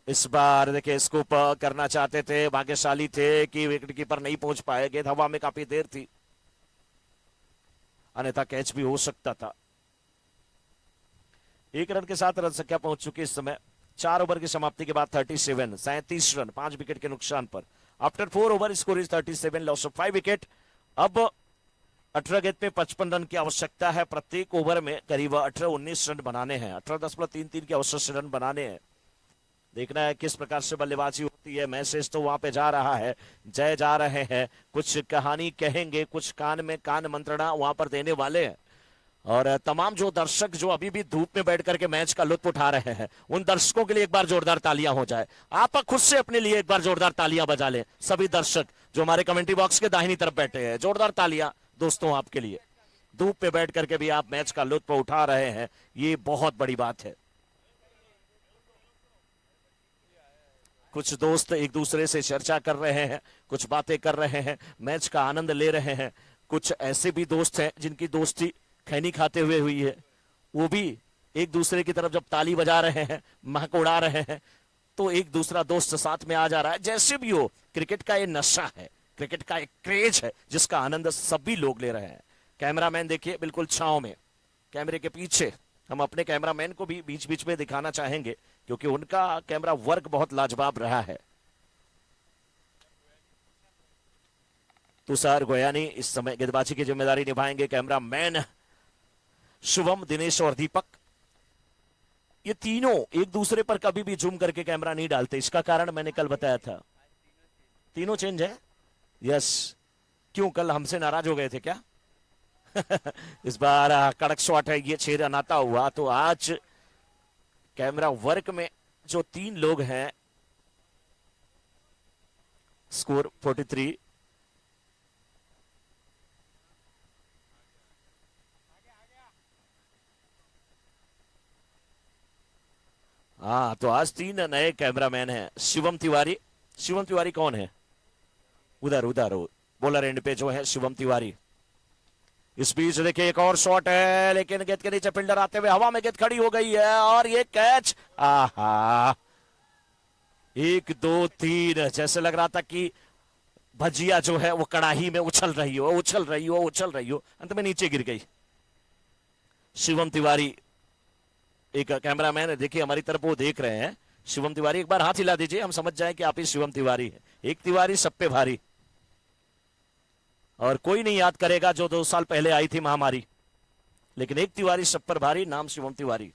इस बार देखिए स्कूप करना चाहते थे, भाग्यशाली थे कि विकेट कीपर नहीं पहुंच पाए। गेंद हवा में काफी देर थी, अन्यथा कैच भी हो सकता था। 1 रन के साथ रन संख्या पहुंच चुकी इस समय। 4 ओवर की समाप्ति के बाद 37 रन 5 विकेट के नुकसान पर। After 4 over score is 37, loss of 5 wicket. अब 18 गेंद पे 55 रन की आवश्यकता है। प्रत्येक ओवर में करीब 18-19 रन बनाने हैं। 18.33 के अवसर से रन बनाने हैं। देखना है किस प्रकार से बल्लेबाजी होती है। मैसेज तो वहां पे जा रहा है, जय जा रहे हैं, कुछ कहानी कहेंगे, कुछ कान में कान मंत्रणा वहां पर देने वाले हैं। और तमाम जो दर्शक जो अभी भी धूप में बैठ करके मैच का लुत्फ उठा रहे हैं, उन दर्शकों के लिए एक बार जोरदार तालियां हो जाए। आप खुद से अपने लिए एक बार जोरदार तालियां बजा लें। सभी दर्शक जो हमारे कमेंट्री बॉक्स के दाहिनी तरफ बैठे हैं, जोरदार तालियां दोस्तों आपके लिए। धूप पे बैठ करके भी आप मैच का लुत्फ उठा रहे हैं, ये बहुत बड़ी बात है। कुछ दोस्त एक दूसरे से चर्चा कर रहे हैं, कुछ बातें कर रहे हैं, मैच का आनंद ले रहे हैं। कुछ ऐसे भी दोस्त हैं जिनकी दोस्ती खैनी खाते हुए हुई है, वो भी एक दूसरे की तरफ जब ताली बजा रहे हैं, महक उड़ा रहे हैं, तो एक दूसरा दोस्त साथ में आ जा रहा है। जैसे भी हो, क्रिकेट का ये नशा है, क्रिकेट का एक क्रेज है जिसका आनंद सभी लोग ले रहे हैं। कैमरामैन देखिए बिल्कुल छांव में, कैमरे के पीछे। हम अपने कैमरामैन को भी बीच बीच में दिखाना चाहेंगे क्योंकि उनका कैमरा वर्क बहुत लाजवाब रहा है। तुषार गोयानी इस समय गेंदबाजी की जिम्मेदारी निभाएंगे। कैमरामैन शुभम, दिनेश और दीपक, ये तीनों एक दूसरे पर कभी भी जूम करके कैमरा नहीं डालते। इसका कारण मैंने कल बताया था। तीनों चेंज है। यस, क्यों कल हमसे नाराज हो गए थे क्या? इस बार कड़क शॉट है, ये 6 रन आता हुआ। तो आज कैमरा वर्क में जो 3 लोग हैं, स्कोर 43। हाँ, तो आज 3 नए कैमरामैन हैं। शिवम तिवारी, शिवम तिवारी कौन है? उधर उधर बॉलर एंड पे जो है शिवम तिवारी। इस बीच देखिए एक और शॉट है, लेकिन गेंद के नीचे फील्डर आते हुए हवा में गेंद खड़ी हो गई है और ये कैच। आहा, 1 2 3, जैसे लग रहा था कि भजिया जो है वो कड़ाही में उछल रही हो, उछल रही हो, उछल रही हो, अंत में नीचे गिर गई। शिवम तिवारी एक कैमरामैन है, देखिए हमारी तरफ वो देख रहे हैं। शिवम तिवारी, एक बार हाथ हिला दीजिए, हम समझ जाएं कि आप ही शिवम तिवारी हैं। एक तिवारी सब पे भारी, और कोई नहीं याद करेगा जो 2 साल पहले आई थी महामारी, लेकिन एक तिवारी सब पर भारी, नाम शिवम तिवारी।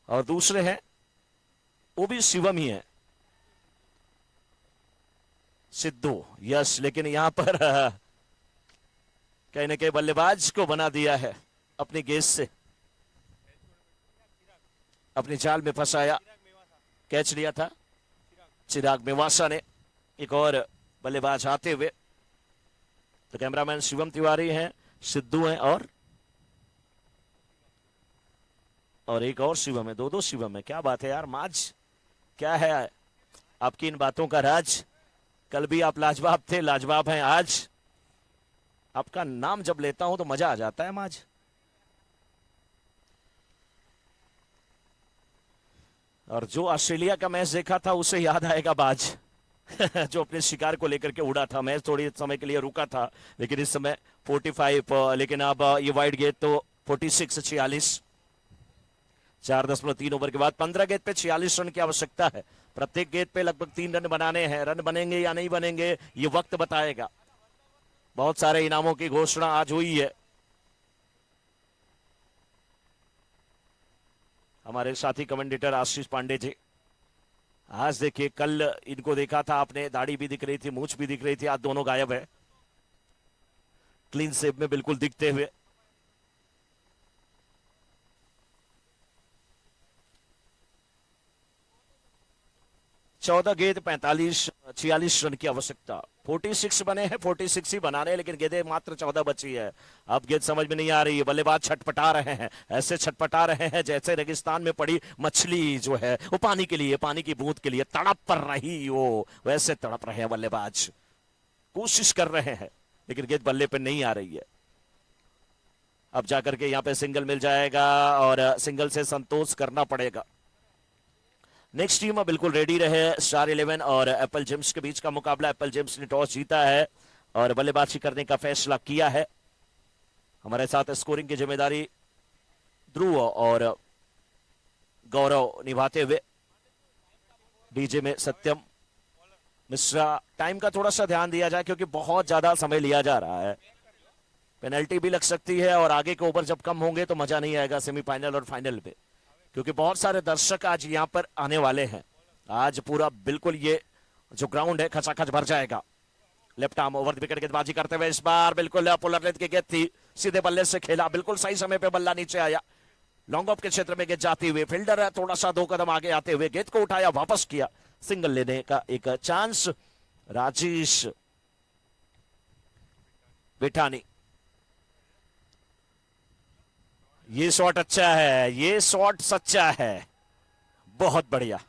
और दूसरे हैं वो भी शिवम ही है, सिद्धू। यस, लेकिन यहां पर कहीं ना कहीं बल्लेबाज को बना दिया है अपनी गेंद से, अपनी जाल में फंसाया। कैच लिया था चिराग मेवासा ने। एक और बल्लेबाज आते हुए, तो कैमरामैन शिवम तिवारी हैं, सिद्धू हैं और एक और शिवम है। 2 शिवम है। क्या बात है यार, माज क्या है आपकी इन बातों का राज? कल भी आप लाजवाब थे, लाजवाब हैं आज। आपका नाम जब लेता हूं तो मजा आ जाता है माज। और जो ऑस्ट्रेलिया का मैच देखा था उसे याद आएगा बाज जो अपने शिकार को लेकर के उड़ा था। मैच थोड़ी समय के लिए रुका था, लेकिन इस समय 45, लेकिन अब ये वाइड गेंद तो 46 4.3 ओवर के बाद 15 गेंद पे 46 रन की आवश्यकता है। प्रत्येक गेंद पे लगभग 3 रन बनाने हैं। रन बनेंगे या नहीं बनेंगे ये वक्त बताएगा। बहुत सारे इनामों की घोषणा आज हुई है। हमारे साथी कमेंटेटर आशीष पांडे जी, आज देखिए, कल इनको देखा था आपने, दाढ़ी भी दिख रही थी, मूंछ भी दिख रही थी, आज दोनों गायब है, क्लीन शेप में बिल्कुल दिखते हुए। चौदह गेंद 46 रन की आवश्यकता। 46 बने हैं, 46 ही बनाने, लेकिन गेंदें मात्र 14 बची है। अब गेंद समझ में नहीं आ रही है, बल्लेबाज छटपटा रहे हैं, ऐसे छटपटा रहे हैं जैसे रेगिस्तान में पड़ी मछली जो है वो पानी के लिए, पानी की बूंद के लिए तड़प पर रही हो, वैसे तड़प रहे हैं बल्लेबाज। कोशिश कर रहे हैं लेकिन गेंद बल्ले पे नहीं आ रही है। अब जाकर के यहाँ पे सिंगल मिल जाएगा और सिंगल से संतोष करना पड़ेगा। नेक्स्ट टीम बिल्कुल रेडी रहे। स्टार 11 और एप्पल जेम्स के बीच का मुकाबला। एप्पल जेम्स ने टॉस जीता है और बल्लेबाजी करने का फैसला किया है। हमारे साथ स्कोरिंग की जिम्मेदारी ध्रुव और गौरव निभाते हुए, डीजे में सत्यम मिश्रा। टाइम का थोड़ा सा ध्यान दिया जाए क्योंकि बहुत ज्यादा समय लिया जा रहा है। पेनल्टी भी लग सकती है और आगे के ओवर जब कम होंगे तो मजा नहीं आएगा सेमीफाइनल और फाइनल पे, क्योंकि बहुत सारे दर्शक आज यहाँ पर आने वाले हैं। आज पूरा बिल्कुल ये जो ग्राउंड है खचाखच भर जाएगा। Left arm over the wicket गेंदबाजी करते हुए इस बार बिल्कुल पोलर लेंथ की गेंद थी, सीधे बल्ले से खेला, बिल्कुल सही समय पे बल्ला नीचे आया। लॉन्ग ऑफ के क्षेत्र में गेंद जाती हुई, फील्डर थोड़ा सा 2 कदम आगे आते हुए गेंद को उठाया, वापस किया, सिंगल लेने का एक चांस। राजेश बिठानी, ये शॉट अच्छा है, ये शॉट सच्चा है, बहुत बढ़िया।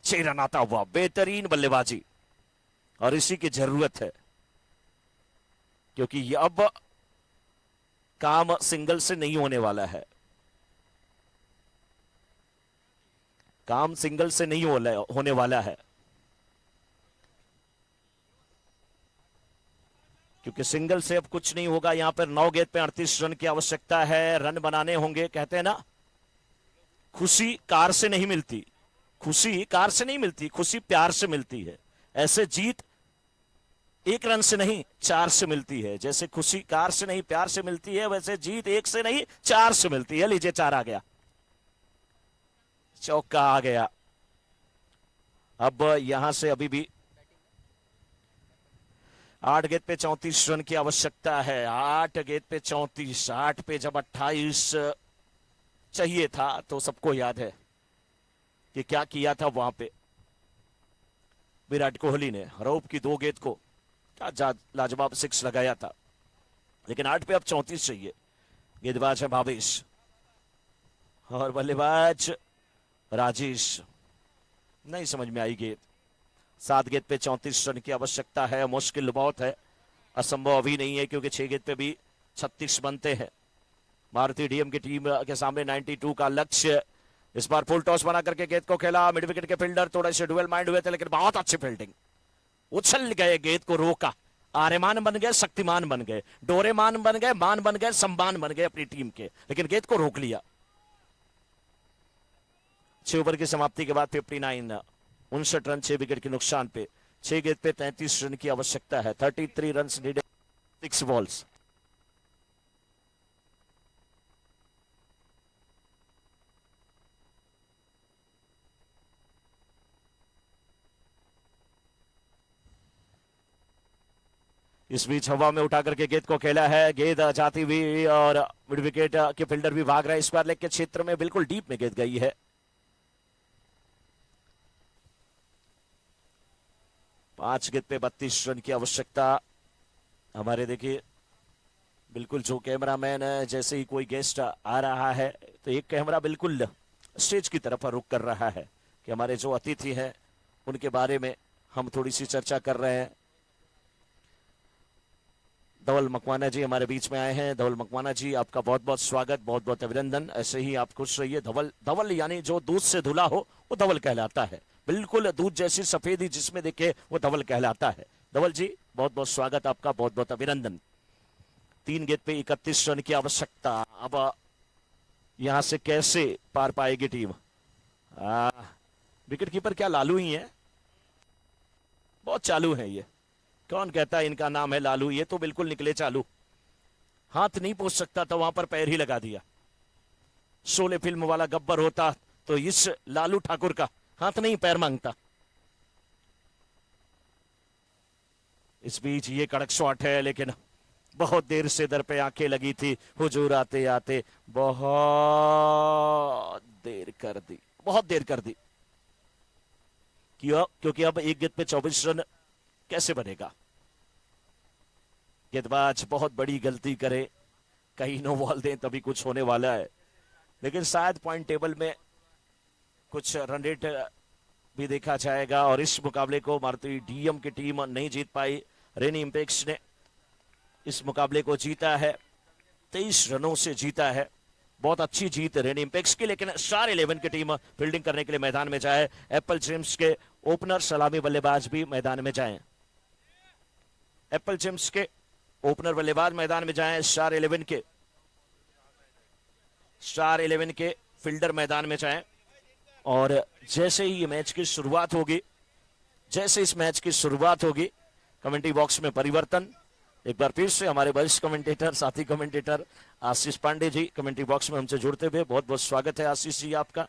6 रन आता हुआ, बेहतरीन बल्लेबाजी, और इसी की जरूरत है क्योंकि ये अब काम सिंगल से नहीं होने वाला है, काम सिंगल से नहीं होने वाला है, क्योंकि सिंगल से अब कुछ नहीं होगा। यहां पर 9 गेंद पे 38 रन की आवश्यकता है, रन बनाने होंगे। कहते हैं ना, खुशी कार से नहीं मिलती, खुशी कार से नहीं मिलती, खुशी प्यार से मिलती है। ऐसे जीत 1 रन से नहीं 4 से मिलती है। जैसे खुशी कार से नहीं प्यार से मिलती है, वैसे जीत 1 से नहीं 4 से मिलती है। लीजिए 4 आ गया, चौका आ गया। अब यहां से अभी भी 8 गेंद पे 34 रन की आवश्यकता है। 8 गेंद पे 34, 8 पे जब 28 चाहिए था तो सबको याद है कि क्या किया था वहां पे विराट कोहली ने। रऊफ की 2 गेंद को क्या लाजवाब 6 लगाया था, लेकिन 8 पे अब 34 चाहिए। गेंदबाज है भावेश और बल्लेबाज राजेश। नहीं समझ में आई गेंद। 7 गेंद पे 34 रन की आवश्यकता है। मुश्किल बहुत है, असंभव अभी नहीं है, क्योंकि 6 गेंद पे भी 36 बनते हैं। भारतीय डीएम की टीम के सामने 92 का लक्ष्य। इस बार फुल टॉस बना करके गेंद को खेला। मिड विकेट के फील्डर थोड़े से डुअल माइंड हुए थे, लेकिन बहुत अच्छी फील्डिंग, उछल गए, गेंद को रोका। आर्यमान बन गए, शक्तिमान बन गए, डोरेमान बन गए, मान बन गए, सम्मान बन गए अपनी टीम के, लेकिन गेंद को रोक लिया। 6 ओवर की समाप्ति के बाद 59, 59 रन 6 विकेट के नुकसान पे। 6 गेंद पे 33 रन की आवश्यकता है। 33 रन नीडेड, 6 बॉल्स। इस बीच हवा में उठा करके गेंद को खेला है। गेंद जाती हुई और मिड विकेट के फील्डर भी भाग रहे हैं। इस बार लेग के क्षेत्र में बिल्कुल डीप में गेंद गई है। 5 गेंद पे 32 रन की आवश्यकता। हमारे देखिए बिल्कुल जो कैमरामैन है, जैसे ही कोई गेस्ट आ रहा है तो एक कैमरा बिल्कुल स्टेज की तरफ रुक कर रहा है कि हमारे जो अतिथि हैं उनके बारे में हम थोड़ी सी चर्चा कर रहे हैं। धवल मकवाना जी हमारे बीच में आए हैं। धवल मकवाना जी, आपका बहुत बहुत स्वागत, बहुत बहुत अभिनंदन। ऐसे ही आप खुश रहिए। धवल यानी जो दूध से धुला हो वो धवल कहलाता है। बिल्कुल दूध जैसी सफेदी जिसमें देखे वो धवल कहलाता है। धवल जी बहुत बहुत स्वागत आपका, बहुत बहुत अभिनंदन। 3 गेंद पे 31 रन की आवश्यकता। अब यहां से कैसे पार पाएगी टीम? विकेट कीपर क्या लालू ही है? बहुत चालू है ये। कौन कहता है इनका नाम है लालू? ये तो बिल्कुल निकले चालू। हाथ नहीं पहुंच सकता था, वहां पर पैर ही लगा दिया। शोले फिल्म वाला गब्बर होता तो इस लालू ठाकुर का हाथ नहीं पैर मांगता। इस बीच ये कड़क शॉट है, लेकिन बहुत देर से दर पे आंखें लगी थी। हुजूर आते आते बहुत देर कर दी, बहुत देर कर दी। क्योंकि अब 1 गेंद पे 24 रन कैसे बनेगा? गेंदबाज बहुत बड़ी गलती करे, कहीं नो बॉल दें तभी कुछ होने वाला है, लेकिन शायद पॉइंट टेबल में कुछ रन रेट भी देखा जाएगा। और इस मुकाबले को भारतीय डीएम की टीम नहीं जीत पाई। रेनी इंपेक्स ने इस मुकाबले को जीता है, 23 रनों से जीता है। बहुत अच्छी जीत रेनी इंपेक्स की, लेकिन स्टार 11 की टीम फील्डिंग करने के लिए मैदान में जाए। एप्पल जेम्स के ओपनर सलामी बल्लेबाज भी मैदान में जाएं। एप्पल जेम्स के ओपनर बल्लेबाज मैदान में जाएं। स्टार 11 के फील्डर मैदान में जाएं। और जैसे ही ये मैच की शुरुआत होगी, जैसे इस मैच की शुरुआत होगी, कमेंट्री बॉक्स में परिवर्तन। एक बार फिर से हमारे वरिष्ठ कमेंटेटर, साथी कमेंटेटर आशीष पांडे जी कमेंट्री बॉक्स में हमसे जुड़ते हुए, बहुत बहुत स्वागत है आशीष जी आपका।